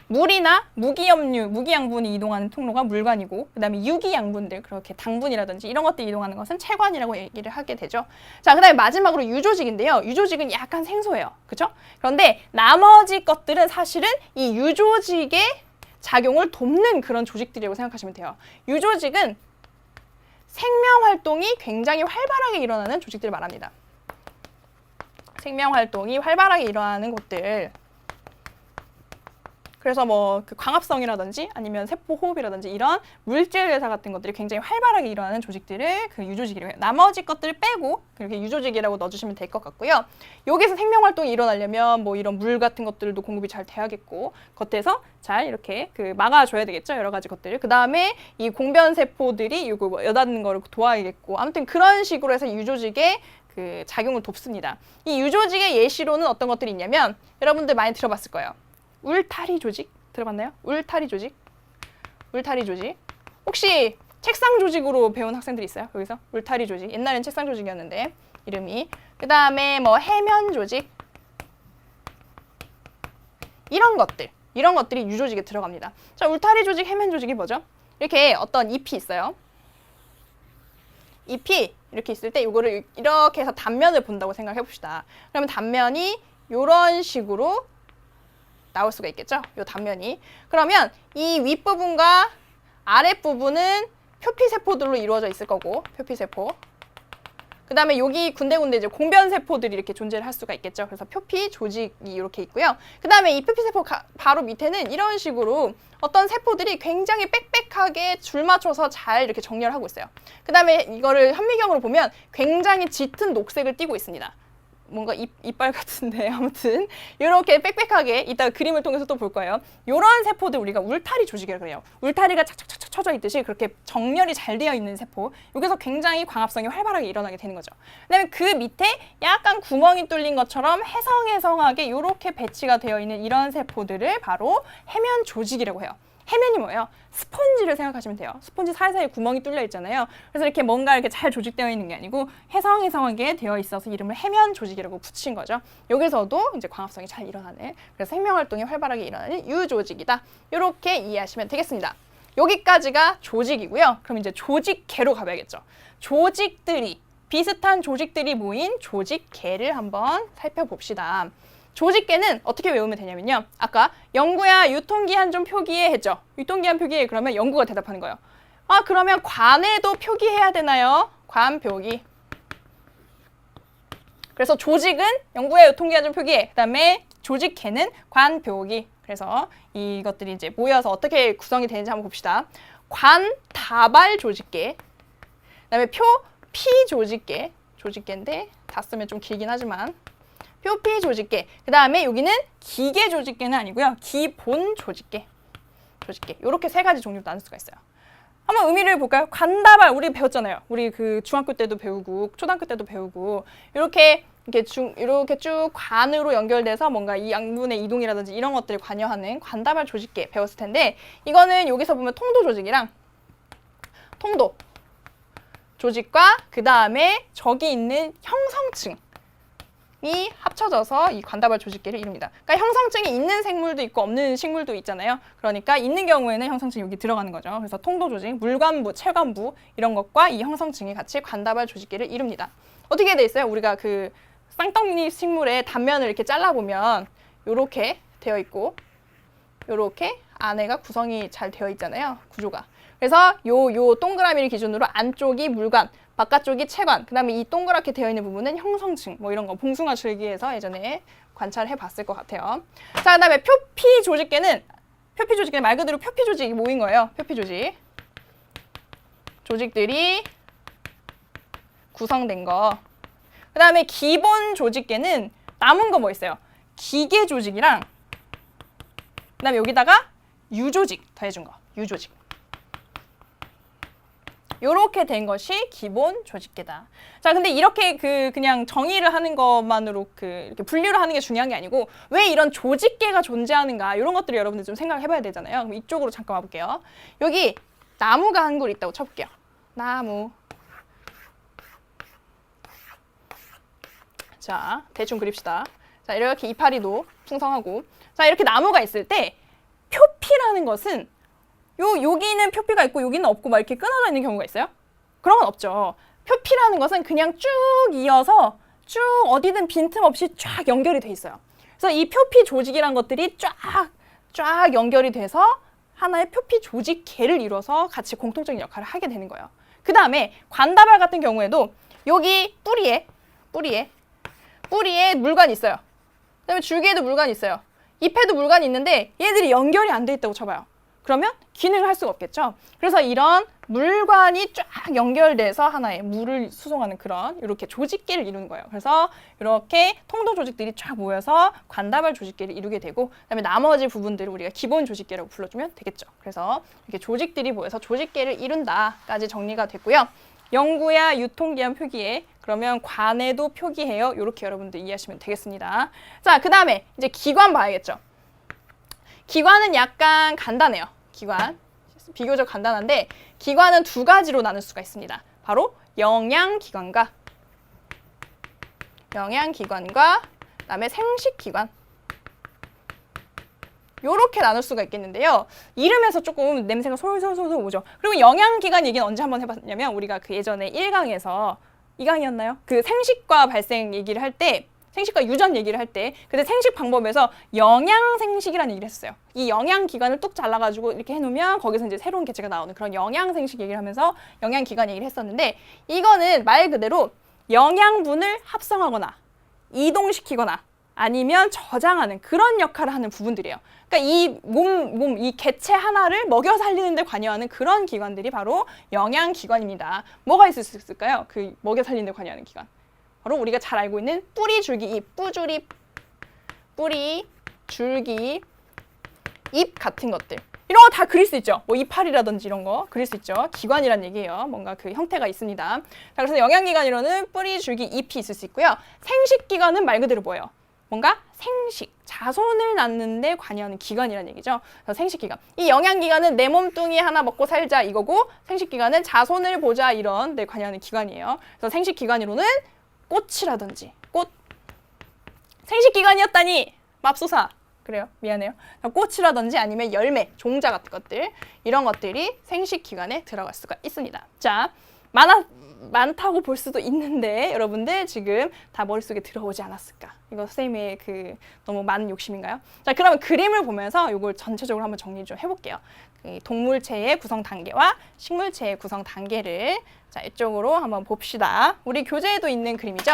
물이나 무기염류, 무기양분이 이동하는 통로가 물관이고, 그 다음에 유기양분들, 그렇게 당분이라든지 이런 것들이 이동하는 것은 체관이라고 얘기를 하게 되죠. 자, 그 다음에 마지막으로 유조직인데요. 유조직은 약간 생소해요. 그렇죠? 그런데 나머지 것들은 사실은 이 유조직의 작용을 돕는 그런 조직들이라고 생각하시면 돼요. 유조직은 생명활동이 굉장히 활발하게 일어나는 조직들을 말합니다. 생명활동이 활발하게 일어나는 곳들. 그래서 뭐 그 광합성이라든지 아니면 세포 호흡이라든지 이런 물질 대사 같은 것들이 굉장히 활발하게 일어나는 조직들을 그 유조직이라고 해요. 나머지 것들을 빼고 그렇게 유조직이라고 넣어주시면 될 것 같고요. 여기서 생명활동이 일어나려면 뭐 이런 물 같은 것들도 공급이 잘 돼야겠고 겉에서 잘 이렇게 그 막아줘야 되겠죠. 여러 가지 것들을. 그 다음에 이 공변 세포들이 이거 뭐 여닫는 거를 도와야겠고, 아무튼 그런 식으로 해서 유조직의 그 작용을 돕습니다. 이 유조직의 예시로는 어떤 것들이 있냐면 여러분들 많이 들어봤을 거예요. 울타리 조직 들어봤나요? 울타리 조직. 울타리 조직. 혹시 책상 조직으로 배운 학생들 있어요? 여기서? 울타리 조직. 옛날엔 책상 조직이었는데 이름이. 그 다음에 뭐 해면 조직. 이런 것들이 유조직에 들어갑니다. 자, 울타리 조직, 해면 조직이 뭐죠? 이렇게 어떤 잎이 있어요. 잎이 이렇게 있을 때 이거를 이렇게 해서 단면을 본다고 생각해 봅시다. 그러면 단면이 이런 식으로 나올 수가 있겠죠? 요 단면이. 그러면 이 윗부분과 아랫부분은 표피세포들로 이루어져 있을 거고, 표피세포. 그 다음에 여기 군데군데 이제 공변세포들이 이렇게 존재를 할 수가 있겠죠. 그래서 표피 조직이 이렇게 있고요. 그 다음에 이 표피세포 바로 밑에는 이런 식으로 어떤 세포들이 굉장히 빽빽하게 줄 맞춰서 잘 이렇게 정렬을 하고 있어요. 그 다음에 이거를 현미경으로 보면 굉장히 짙은 녹색을 띠고 있습니다. 뭔가 이빨 같은데 아무튼 이렇게 빽빽하게 이따가 그림을 통해서 또 볼 거예요. 이런 세포들 우리가 울타리 조직이라고 해요. 울타리가 착착착 쳐져 있듯이 그렇게 정렬이 잘 되어 있는 세포. 여기서 굉장히 광합성이 활발하게 일어나게 되는 거죠. 그다음에 그 밑에 약간 구멍이 뚫린 것처럼 해성해성하게 이렇게 배치가 되어 있는 이런 세포들을 바로 해면 조직이라고 해요. 해면이 뭐예요? 스펀지를 생각하시면 돼요. 스펀지 사이사이에 구멍이 뚫려 있잖아요. 그래서 이렇게 뭔가 이렇게 잘 조직되어 있는 게 아니고 해성해성하게 되어 있어서 이름을 해면 조직이라고 붙인 거죠. 여기서도 이제 광합성이 잘 일어나는, 그래서 생명활동이 활발하게 일어나는 유조직이다. 이렇게 이해하시면 되겠습니다. 여기까지가 조직이고요. 그럼 이제 조직계로 가봐야겠죠. 조직들이, 비슷한 조직들이 모인 조직계를 한번 살펴봅시다. 조직계는 어떻게 외우면 되냐면요. 아까 영구야 유통기한 좀 표기해 했죠. 유통기한 표기해 그러면 영구가 대답하는 거예요. 아 그러면 관에도 표기해야 되나요? 관 표기. 그래서 조직은 영구야 유통기한 좀 표기해. 그 다음에 조직계는 관 표기. 그래서 이것들이 이제 모여서 어떻게 구성이 되는지 한번 봅시다. 관 다발 조직계. 그 다음에 표피 조직계. 조직계인데 다 쓰면 좀 길긴 하지만 표피 조직계. 그 다음에 여기는 기계 조직계는 아니고요. 기본 조직계. 조직계. 이렇게 세 가지 종류로 나눌 수가 있어요. 한번 의미를 볼까요? 관다발 우리 배웠잖아요. 우리 그 중학교 때도 배우고 초등학교 때도 배우고 이렇게 쭉 관으로 연결돼서 뭔가 이 양분의 이동이라든지 이런 것들을 관여하는 관다발 조직계 배웠을 텐데 이거는 여기서 보면 통도 조직이랑 통도 조직과 그 다음에 저기 있는 형성층이 합쳐져서 이 관다발 조직계를 이룹니다. 그러니까 형성층이 있는 생물도 있고 없는 식물도 있잖아요. 그러니까 있는 경우에는 형성층이 여기 들어가는 거죠. 그래서 통도 조직, 물관부, 체관부 이런 것과 이 형성층이 같이 관다발 조직계를 이룹니다. 어떻게 돼 있어요? 우리가 그 쌍떡잎 식물의 단면을 이렇게 잘라보면 이렇게 되어 있고 이렇게 안에가 구성이 잘 되어 있잖아요. 구조가. 그래서 요 동그라미를 기준으로 안쪽이 물관, 바깥쪽이 체관, 그 다음에 이 동그랗게 되어 있는 부분은 형성층, 뭐 이런 거 봉숭아 줄기에서 예전에 관찰해 봤을 것 같아요. 자, 그 다음에 표피 조직계는 말 그대로 표피 조직이 모인 거예요. 표피 조직. 조직들이 구성된 거. 그 다음에 기본 조직계는 남은 거 뭐 있어요? 기계 조직이랑 그 다음에 여기다가 유조직 더해준 거. 유조직. 요렇게 된 것이 기본 조직계다. 자, 근데 이렇게 그냥 정의를 하는 것만으로 이렇게 분류를 하는 게 중요한 게 아니고 왜 이런 조직계가 존재하는가 이런 것들을 여러분들 좀 생각해 봐야 되잖아요. 그럼 이쪽으로 잠깐 와볼게요. 여기 나무가 한 그루 있다고 쳐볼게요. 나무. 자, 대충 그립시다. 자, 이렇게 이파리도 풍성하고 자, 이렇게 나무가 있을 때 표피라는 것은 여기는 표피가 있고 여기는 없고 막 이렇게 끊어져 있는 경우가 있어요? 그런 건 없죠. 표피라는 것은 그냥 쭉 이어서 쭉 어디든 빈틈없이 쫙 연결이 돼 있어요. 그래서 이 표피 조직이란 것들이 쫙 연결이 돼서 하나의 표피 조직계를 이뤄서 같이 공통적인 역할을 하게 되는 거예요. 그 다음에 관다발 같은 경우에도 여기 뿌리에 물관이 있어요. 그 다음에 줄기에도 물관이 있어요. 잎에도 물관이 있는데 얘들이 연결이 안 돼 있다고 쳐봐요. 그러면 기능을 할 수가 없겠죠. 그래서 이런 물관이 쫙 연결돼서 하나의 물을 수송하는 그런 이렇게 조직계를 이루는 거예요. 그래서 이렇게 통도 조직들이 쫙 모여서 관다발 조직계를 이루게 되고 그다음에 나머지 부분들을 우리가 기본 조직계라고 불러주면 되겠죠. 그래서 이렇게 조직들이 모여서 조직계를 이룬다까지 정리가 됐고요. 영구야 유통기한 표기해. 그러면 관에도 표기해요. 이렇게 여러분들 이해하시면 되겠습니다. 자, 그 다음에 이제 기관 봐야겠죠. 기관은 약간 간단해요. 기관. 비교적 간단한데 기관은 두 가지로 나눌 수가 있습니다. 바로 영양기관과 그다음에 생식기관. 요렇게 나눌 수가 있겠는데요. 이름에서 조금 냄새가 솔솔솔 오죠. 그리고 영양기관 얘기는 언제 한번 해봤냐면 우리가 그 예전에 1강에서 2강이었나요? 그 생식과 발생 얘기를 할 때 생식과 유전 얘기를 할 때 그때 생식 방법에서 영양생식이라는 얘기를 했었어요. 이 영양기관을 뚝 잘라가지고 이렇게 해놓으면 거기서 이제 새로운 개체가 나오는 그런 영양생식 얘기를 하면서 영양기관 얘기를 했었는데 이거는 말 그대로 영양분을 합성하거나 이동시키거나 아니면 저장하는 그런 역할을 하는 부분들이에요. 그러니까 이 개체 하나를 먹여 살리는 데 관여하는 그런 기관들이 바로 영양기관입니다. 뭐가 있을 수 있을까요? 그 먹여 살리는 데 관여하는 기관. 바로 우리가 잘 알고 있는 뿌리, 줄기, 잎, 뿌리, 줄기, 잎 같은 것들. 이런 거 다 그릴 수 있죠. 뭐 이파리라든지 이런 거 그릴 수 있죠. 기관이란 얘기예요. 뭔가 그 형태가 있습니다. 자, 그래서 영양기관으로는 뿌리, 줄기, 잎이 있을 수 있고요. 생식기관은 말 그대로 뭐예요? 뭔가 생식, 자손을 낳는 데 관여하는 기관이라는 얘기죠. 그래서 생식기관. 이 영양기관은 내 몸뚱이 하나 먹고 살자 이거고 생식기관은 자손을 보자 이런 데 관여하는 기관이에요. 그래서 생식기관으로는 꽃이라든지 꽃. 생식기관이었다니 맙소사. 그래요. 미안해요. 꽃이라든지 아니면 열매, 종자 같은 것들 이런 것들이 생식기관에 들어갈 수가 있습니다. 자, 많다고 볼 수도 있는데 여러분들 지금 다 머릿속에 들어오지 않았을까? 이거 선생님의 그 너무 많은 욕심인가요? 자, 그러면 그림을 보면서 이걸 전체적으로 한번 정리 좀 해볼게요. 동물체의 구성 단계와 식물체의 구성 단계를 자, 이쪽으로 한번 봅시다. 우리 교재에도 있는 그림이죠?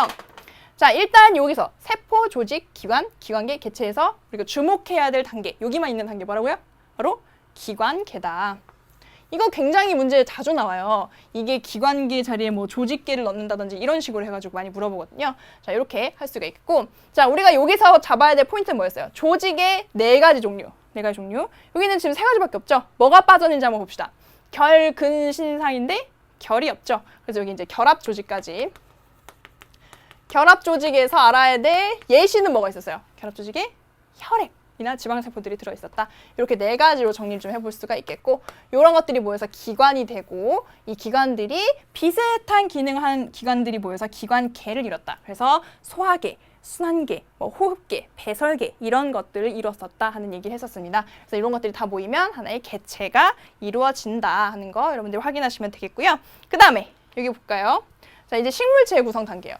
자, 일단 여기서 세포, 조직, 기관, 기관계, 개체에서 우리가 주목해야 될 단계, 여기만 있는 단계 뭐라고요? 바로 기관계다. 이거 굉장히 문제에 자주 나와요. 이게 기관계 자리에 뭐 조직계를 넣는다든지 이런 식으로 해가지고 많이 물어보거든요. 자, 이렇게 할 수가 있고, 자, 우리가 여기서 잡아야 될 포인트는 뭐였어요? 조직의 4가지 종류. 4가지 종류. 여기는 지금 3가지밖에 없죠? 뭐가 빠졌는지 한번 봅시다. 결, 근, 신상인데 결이 없죠. 그래서 여기 이제 결합 조직까지. 결합 조직에서 알아야 될 예시는 뭐가 있었어요? 결합 조직에 혈액이나 지방세포들이 들어있었다. 이렇게 4가지로 정리를 좀 해볼 수가 있겠고, 이런 것들이 모여서 기관이 되고, 이 기관들이 비슷한 기능한 기관들이 모여서 기관계를 이뤘다. 그래서 소화계, 순환계, 뭐 호흡계, 배설계 이런 것들을 이뤘었다 하는 얘기를 했었습니다. 그래서 이런 것들이 다 모이면 하나의 개체가 이루어진다 하는 거 여러분들 확인하시면 되겠고요. 그 다음에 여기 볼까요? 자, 이제 식물체의 구성 단계예요.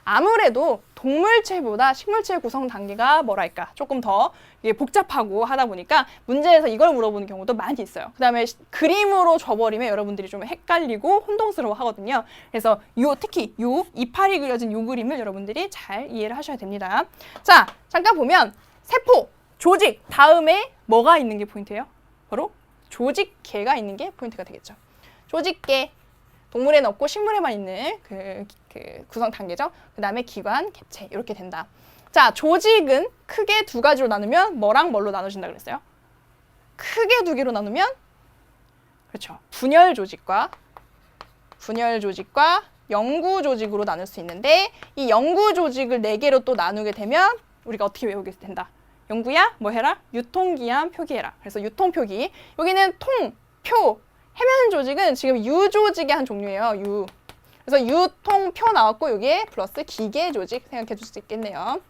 아무래도 동물체보다 식물체의 구성 단계가 뭐랄까 조금 더 이게 복잡하고 하다 보니까 문제에서 이걸 물어보는 경우도 많이 있어요. 그 다음에 그림으로 줘버리면 여러분들이 좀 헷갈리고 혼동스러워 하거든요. 그래서 특히 이파리 그려진 요 그림을 여러분들이 잘 이해를 하셔야 됩니다. 자, 잠깐 보면 세포, 조직, 다음에 뭐가 있는 게 포인트예요? 바로 조직계가 있는 게 포인트가 되겠죠. 조직계. 동물에는 없고 식물에만 있는 그 구성 단계죠. 그 다음에 기관, 개체 이렇게 된다. 자, 조직은 크게 2가지로 나누면 뭐랑 뭘로 나눠진다 그랬어요? 크게 2개로 나누면 그렇죠. 분열 조직과 영구 조직으로 나눌 수 있는데 이 영구 조직을 4개로 또 나누게 되면 우리가 어떻게 외우게 된다? 영구야 뭐 해라? 유통기한 표기해라. 그래서 유통표기. 여기는 통, 표, 해면 조직은 지금 유조직의 한 종류예요. 그래서 유통표 나왔고 여기에 플러스 기계 조직 생각해 줄 수 있겠네요.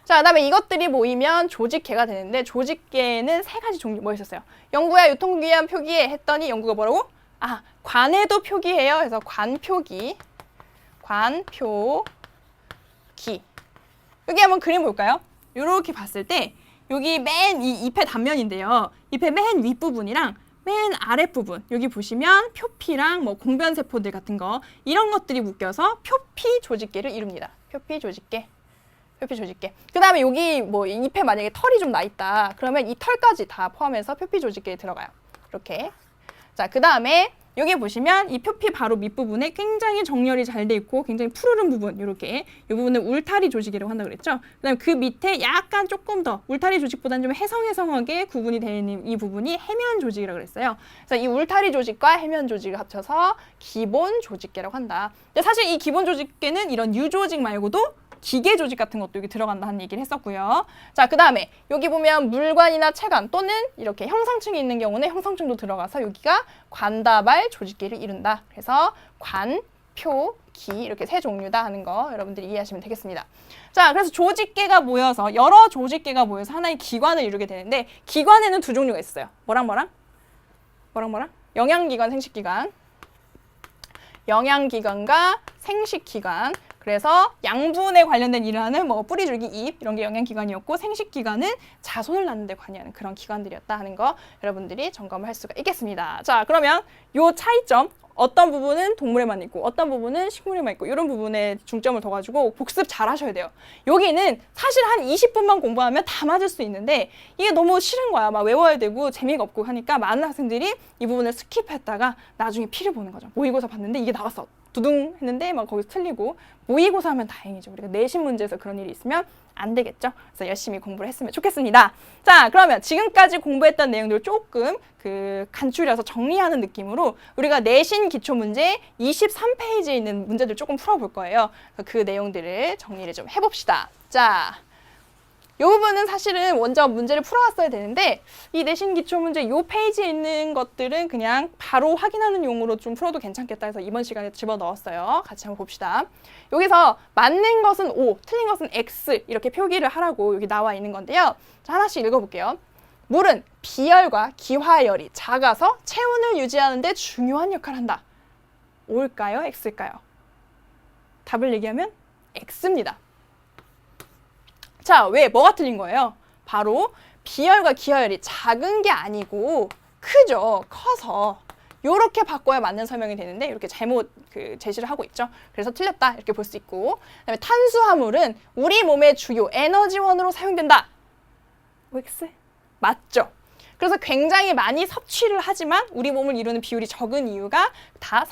자, 그다음에 이것들이 모이면 조직계가 되는데 조직계는 3가지 종류 뭐 있었어요? 영구야 유통기한 표기해 했더니 영구가 뭐라고? 아, 관에도 표기해요. 그래서 관표기. 여기 한번 그림 볼까요? 이렇게 봤을 때 여기 맨 이 잎의 단면인데요. 잎의 맨 윗부분이랑 맨 아랫부분 여기 보시면 표피랑 뭐 공변세포들 같은 거 이런 것들이 묶여서 표피 조직계를 이룹니다. 표피 조직계. 그 다음에 여기 뭐 잎에 만약에 털이 좀 나 있다. 그러면 이 털까지 다 포함해서 표피 조직계에 들어가요. 이렇게. 자, 그 다음에 여기 보시면 이 표피 바로 밑부분에 굉장히 정렬이 잘 돼 있고 굉장히 푸르른 부분 이렇게 이 부분을 울타리 조직이라고 한다고 그랬죠. 그다음에 그 밑에 약간 조금 더 울타리 조직보다는 좀 해성해성하게 구분이 되어 있는 이 부분이 해면 조직이라고 그랬어요. 그래서 이 울타리 조직과 해면 조직을 합쳐서 기본 조직계라고 한다. 근데 사실 이 기본 조직계는 이런 유조직 말고도 기계 조직 같은 것도 여기 들어간다 하는 얘기를 했었고요. 자, 그 다음에 여기 보면 물관이나 체관 또는 이렇게 형상층이 있는 경우는 형상층도 들어가서 여기가 관다발 조직계를 이룬다. 그래서 관, 표, 기 이렇게 3종류다 하는 거 여러분들이 이해하시면 되겠습니다. 자, 그래서 조직계가 모여서 여러 조직계가 모여서 하나의 기관을 이루게 되는데 기관에는 2종류가 있어요. 뭐랑? 영양기관, 생식기관. 영양기관과 생식기관. 그래서 양분에 관련된 일을 하는 뭐 뿌리, 줄기, 잎 이런 게 영양기관이었고 생식기관은 자손을 낳는 데 관여하는 그런 기관들이었다 하는 거 여러분들이 점검을 할 수가 있겠습니다. 자, 그러면 요 차이점 어떤 부분은 동물에만 있고 어떤 부분은 식물에만 있고 이런 부분에 중점을 둬가지고 복습 잘 하셔야 돼요. 여기는 사실 한 20분만 공부하면 다 맞을 수 있는데 이게 너무 싫은 거야. 막 외워야 되고 재미가 없고 하니까 많은 학생들이 이 부분을 스킵했다가 나중에 피를 보는 거죠. 모의고사 봤는데 이게 나왔어. 두둥 했는데 막 거기서 틀리고 모의고사 하면 다행이죠. 우리가 내신 문제에서 그런 일이 있으면 안 되겠죠. 그래서 열심히 공부를 했으면 좋겠습니다. 자, 그러면 지금까지 공부했던 내용들을 조금 간추려서 정리하는 느낌으로 우리가 내신 기초문제 23페이지에 있는 문제들 조금 풀어볼 거예요. 그 내용들을 정리를 좀 해봅시다. 자, 이 부분은 사실은 먼저 문제를 풀어왔어야 되는데 이 내신 기초문제 이 페이지에 있는 것들은 그냥 바로 확인하는 용으로 좀 풀어도 괜찮겠다 해서 이번 시간에 집어넣었어요. 같이 한번 봅시다. 여기서 맞는 것은 O, 틀린 것은 X 이렇게 표기를 하라고 여기 나와 있는 건데요. 자, 하나씩 읽어볼게요. 물은 비열과 기화열이 작아서 체온을 유지하는 데 중요한 역할을 한다. O일까요? X일까요? 답을 얘기하면 X입니다. 자, 왜? 뭐가 틀린 거예요? 바로 비열과 기하열이 작은 게 아니고 크죠. 커서. 요렇게 바꿔야 맞는 설명이 되는데 이렇게 잘못 제시를 하고 있죠. 그래서 틀렸다 이렇게 볼 수 있고, 그다음에 탄수화물은 우리 몸의 주요 에너지원으로 사용된다. X? 맞죠? 그래서 굉장히 많이 섭취를 하지만 우리 몸을 이루는 비율이 적은 이유가 다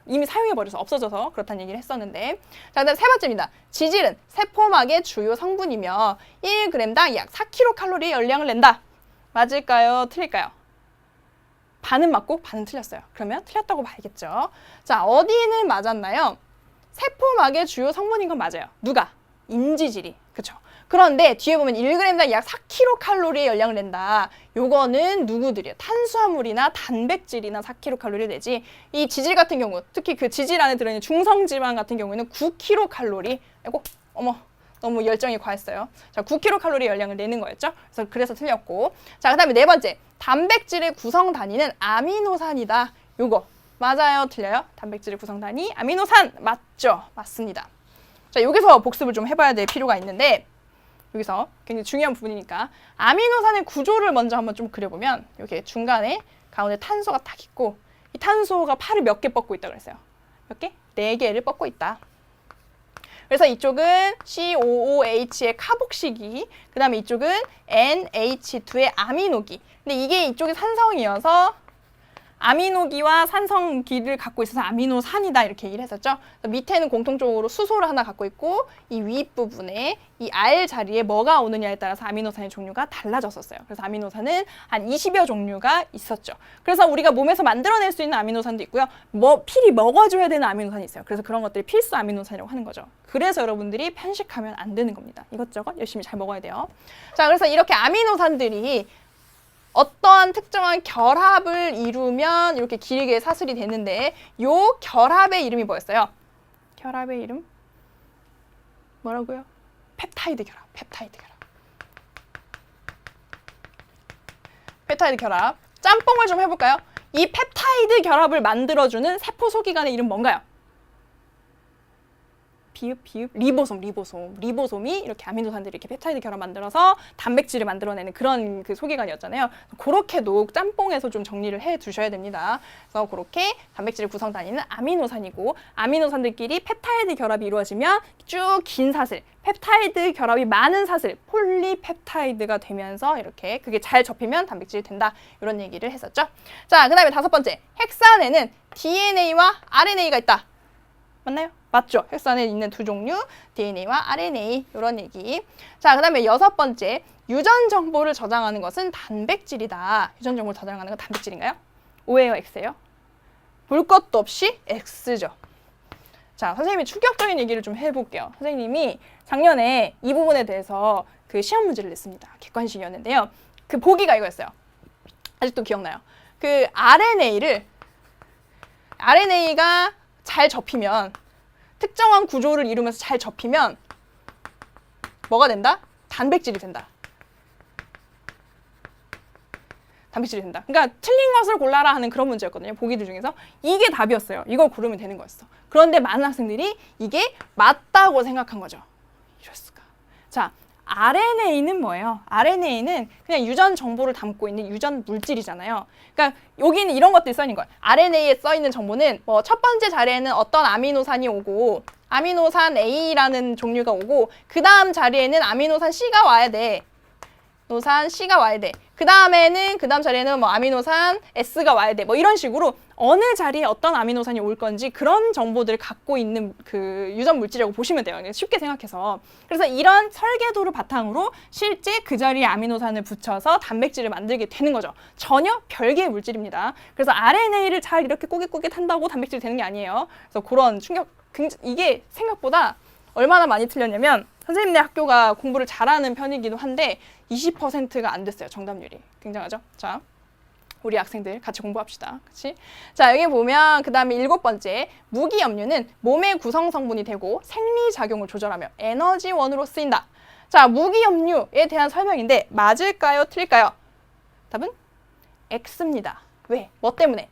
이미 사용해버려서 없어져서 그렇다는 얘기를 했었는데, 자, 그다음 세 번째입니다. 지질은 세포막의 주요 성분이며 1g당 약 4kcal의 열량을 낸다. 맞을까요? 틀릴까요? 반은 맞고 반은 틀렸어요. 그러면 틀렸다고 봐야겠죠. 자, 어디는 맞았나요? 세포막의 주요 성분인 건 맞아요. 누가? 인지질이. 그쵸? 그런데 뒤에 보면 1g당 약 4kcal의 열량을 낸다. 요거는 누구들이에요? 탄수화물이나 단백질이나 4kcal를 내지, 이 지질 같은 경우, 특히 그 지질 안에 들어있는 중성지방 같은 경우에는 9kcal. 아이고, 어머, 너무 열정이 과했어요. 자, 9kcal 열량을 내는 거였죠. 그래서 틀렸고. 자, 그다음에 네 번째. 단백질의 구성 단위는 아미노산이다. 요거 맞아요? 틀려요? 단백질의 구성 단위 아미노산 맞죠? 맞습니다. 자, 여기서 복습을 좀 해봐야 될 필요가 있는데, 여기서 굉장히 중요한 부분이니까 아미노산의 구조를 먼저 한번 좀 그려보면, 이렇게 중간에 가운데 탄소가 딱 있고, 이 탄소가 팔을 몇 개 뻗고 있다고 그랬어요. 몇 개? 4개를 뻗고 있다. 그래서 이쪽은 COOH의 카복식이, 그 다음에 이쪽은 NH2의 아미노기. 근데 이게 이쪽이 산성이어서 아미노기와 산성기를 갖고 있어서 아미노산이다 이렇게 얘기를 했었죠. 밑에는 공통적으로 수소를 하나 갖고 있고, 이 윗부분에 이 R 자리에 뭐가 오느냐에 따라서 아미노산의 종류가 달라졌었어요. 그래서 아미노산은 한 20여 종류가 있었죠. 그래서 우리가 몸에서 만들어낼 수 있는 아미노산도 있고요. 필히 먹어줘야 되는 아미노산이 있어요. 그래서 그런 것들이 필수 아미노산이라고 하는 거죠. 그래서 여러분들이 편식하면 안 되는 겁니다. 이것저것 열심히 잘 먹어야 돼요. 자, 그래서 이렇게 아미노산들이 어떠한 특정한 결합을 이루면 이렇게 길게 사슬이 되는데, 요 결합의 이름이 뭐였어요? 결합의 이름? 뭐라고요? 펩타이드 결합. 펩타이드 결합. 짬뽕을 좀 해볼까요? 이 펩타이드 결합을 만들어주는 세포 소기관의 이름 뭔가요? 리보솜이 이렇게 아미노산들이 이렇게 펩타이드 결합 만들어서 단백질을 만들어내는 그런 그 소기관이었잖아요. 그렇게도 짬뽕에서 좀 정리를 해 두셔야 됩니다. 그래서 그렇게 단백질의 구성 단위는 아미노산이고, 아미노산들끼리 펩타이드 결합이 이루어지면 쭉 긴 사슬, 펩타이드 결합이 많은 사슬, 폴리펩타이드가 되면서 이렇게 그게 잘 접히면 단백질이 된다. 이런 얘기를 했었죠. 자, 그 다음에 5번째. 헥산에는 DNA와 RNA가 있다. 맞나요? 맞죠? 헥산에 있는 두 종류, DNA와 RNA, 이런 얘기. 자, 그 다음에 6번째. 유전 정보를 저장하는 것은 단백질이다. 유전 정보를 저장하는 건 단백질인가요? O예요? X예요? 볼 것도 없이 X죠. 자, 선생님이 충격적인 얘기를 좀 해볼게요. 선생님이 작년에 이 부분에 대해서 그 시험 문제를 냈습니다. 객관식이었는데요. 그 보기가 이거였어요. 아직도 기억나요. 그 RNA가 잘 접히면, 특정한 구조를 이루면서 잘 접히면 뭐가 된다? 단백질이 된다. 그러니까 틀린 것을 골라라 하는 그런 문제였거든요. 보기들 중에서. 이게 답이었어요. 이걸 고르면 되는 거였어. 그런데 많은 학생들이 이게 맞다고 생각한 거죠. 이럴 수가. 자, RNA는 뭐예요? RNA는 그냥 유전 정보를 담고 있는 유전 물질이잖아요. 그러니까 여기는 이런 것들이 써 있는 거예요. RNA에 써 있는 정보는 뭐 첫 번째 자리에는 어떤 아미노산이 오고, 아미노산 A라는 종류가 오고, 그 다음 자리에는 아미노산 C가 와야 돼. 그 다음 자리에는 뭐 아미노산 S가 와야 돼. 뭐 이런 식으로 어느 자리에 어떤 아미노산이 올 건지 그런 정보들을 갖고 있는 그 유전 물질이라고 보시면 돼요. 쉽게 생각해서. 그래서 이런 설계도를 바탕으로 실제 그 자리에 아미노산을 붙여서 단백질을 만들게 되는 거죠. 전혀 별개의 물질입니다. 그래서 RNA를 잘 이렇게 꼬깃꼬깃 한다고 단백질이 되는 게 아니에요. 그래서 그런 충격, 이게 생각보다 얼마나 많이 틀렸냐면, 선생님네 학교가 공부를 잘하는 편이기도 한데 20%가 안 됐어요. 정답률이. 굉장하죠? 자, 우리 학생들 같이 공부합시다. 그치? 자, 여기 보면 그 다음에 7번째. 무기염류는 몸의 구성 성분이 되고 생리작용을 조절하며 에너지원으로 쓰인다. 자, 무기염류에 대한 설명인데 맞을까요? 틀릴까요? 답은 X입니다. 왜? 뭐 때문에?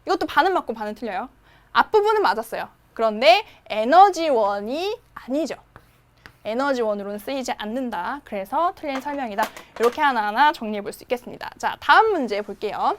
이것도 반은 맞고 반은 틀려요. 앞부분은 맞았어요. 그런데 에너지원이 아니죠. 에너지원으로는 쓰이지 않는다. 그래서 틀린 설명이다. 이렇게 하나하나 정리해 볼 수 있겠습니다. 자, 다음 문제 볼게요.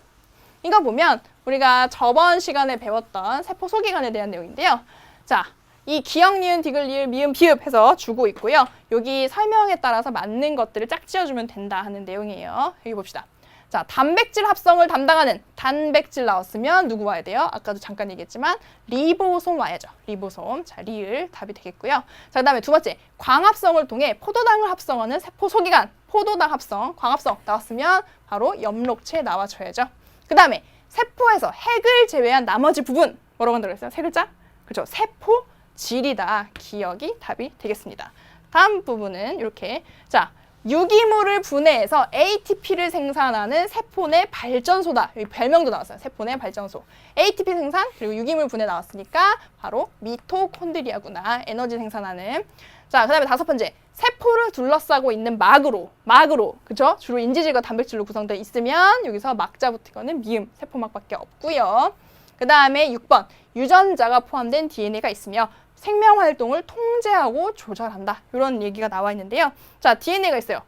이거 보면 우리가 저번 시간에 배웠던 세포 소기관에 대한 내용인데요. 자, 이 기역, 니은, 디귿, 리을, 미음, 비읍 해서 주고 있고요. 여기 설명에 따라서 맞는 것들을 짝지어주면 된다 하는 내용이에요. 여기 봅시다. 자, 단백질 합성을 담당하는 단백질 나왔으면 누구 와야 돼요? 아까도 잠깐 얘기했지만 리보솜 와야죠. 리보솜. 자, 리을 답이 되겠고요. 자, 그다음에 두 번째, 광합성을 통해 포도당을 합성하는 세포 소기관. 포도당 합성, 광합성 나왔으면 바로 엽록체 나와줘야죠. 그다음에 세포에서 핵을 제외한 나머지 부분 뭐라고 한다고 했어요? 세 글자? 그렇죠. 세포 질이다. 기억이 답이 되겠습니다. 다음 부분은 이렇게. 자, 유기물을 분해해서 ATP를 생산하는 세포 내 발전소다. 여기 별명도 나왔어요. 세포 내 발전소. ATP 생산 그리고 유기물 분해 나왔으니까 바로 미토콘드리아구나. 에너지 생산하는. 자, 그다음에 다섯 번째. 세포를 둘러싸고 있는 막으로. 그죠? 주로 인지질과 단백질로 구성되어 있으면 여기서 막자 붙이거는 미음, 세포막밖에 없고요. 그다음에 6번. 유전자가 포함된 DNA가 있으며 생명 활동을 통제하고 조절한다. 이런 얘기가 나와 있는데요. 자, DNA가 있어요.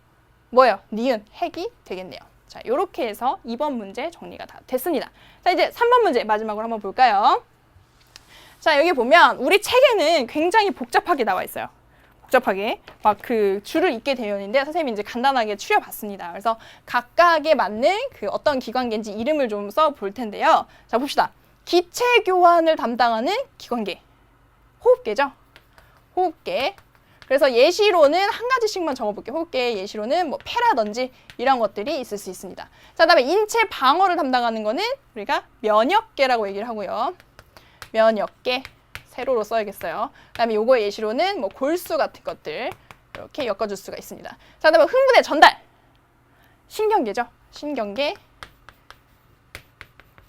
뭐예요? 니은, 핵이 되겠네요. 자, 이렇게 해서 2번 문제 정리가 다 됐습니다. 자, 이제 3번 문제 마지막으로 한번 볼까요? 자, 여기 보면 우리 책에는 굉장히 복잡하게 나와 있어요. 복잡하게 막 그 줄을 잇게 되어 있는데 선생님이 이제 간단하게 추려봤습니다. 그래서 각각에 맞는 그 어떤 기관계인지 이름을 좀 써볼 텐데요. 자, 봅시다. 기체 교환을 담당하는 기관계. 호흡계죠? 호흡계. 그래서 예시로는 한 가지씩만 적어볼게요. 호흡계의 예시로는 뭐 폐라든지 이런 것들이 있을 수 있습니다. 자, 그다음에 인체 방어를 담당하는 거는 우리가 면역계라고 얘기를 하고요. 면역계. 세로로 써야겠어요. 그다음에 요거의 예시로는 뭐 골수 같은 것들 이렇게 엮어줄 수가 있습니다. 자, 그다음에 흥분의 전달. 신경계죠? 신경계.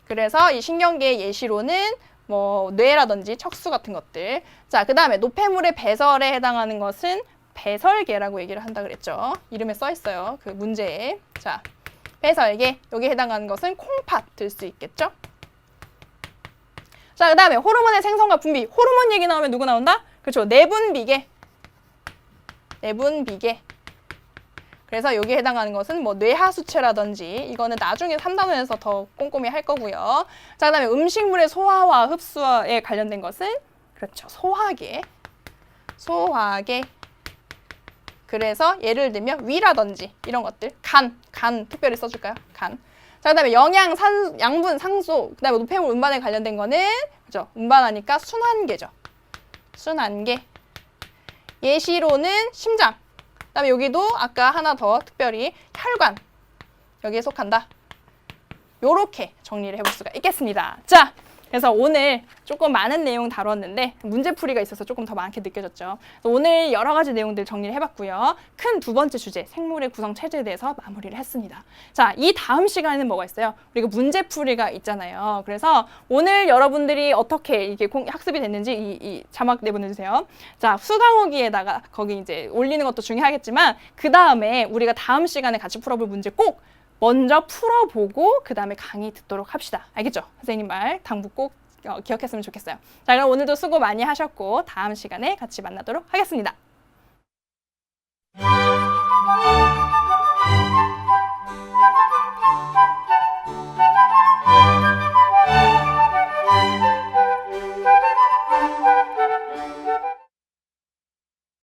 그래서 이 신경계의 예시로는 뭐 뇌라든지 척수 같은 것들. 자, 그다음에 노폐물의 배설에 해당하는 것은 배설계라고 얘기를 한다 그랬죠. 이름에 써 있어요. 그 문제에. 자, 배설계. 여기에 해당하는 것은 콩팥 들 수 있겠죠? 자, 그다음에 호르몬의 생성과 분비. 호르몬 얘기 나오면 누구 나온다? 그렇죠. 내분비계. 내분비계. 그래서 여기에 해당하는 것은 뭐 뇌하수체라든지 이거는 나중에 3단원에서 더 꼼꼼히 할 거고요. 자, 그다음에 음식물의 소화와 흡수에 관련된 것은 그렇죠. 소화계. 소화계. 그래서 예를 들면 위라든지 이런 것들. 간 특별히 써줄까요? 간. 자, 그다음에 영양, 양분, 상소. 그다음에 노폐물 운반에 관련된 거는 그죠? 운반하니까 순환계죠. 순환계. 예시로는 심장. 그다음에 여기도 아까 하나 더 특별히 혈관. 여기에 속한다. 요렇게 정리를 해볼 수가 있겠습니다. 자, 그래서 오늘 조금 많은 내용 다뤘는데 문제풀이가 있어서 조금 더 많게 느껴졌죠. 오늘 여러 가지 내용들 정리를 해봤고요. 큰 두 번째 주제, 생물의 구성 체제에 대해서 마무리를 했습니다. 자, 이 다음 시간에는 뭐가 있어요? 우리가 문제풀이가 있잖아요. 그래서 오늘 여러분들이 어떻게 이게 학습이 됐는지 이 자막 내보내주세요. 자, 수강후기에다가 거기 이제 올리는 것도 중요하겠지만 그 다음에 우리가 다음 시간에 같이 풀어볼 문제 꼭 먼저 풀어보고 그 다음에 강의 듣도록 합시다. 알겠죠? 선생님 말 당부 꼭 기억했으면 좋겠어요. 자, 그럼 오늘도 수고 많이 하셨고 다음 시간에 같이 만나도록 하겠습니다.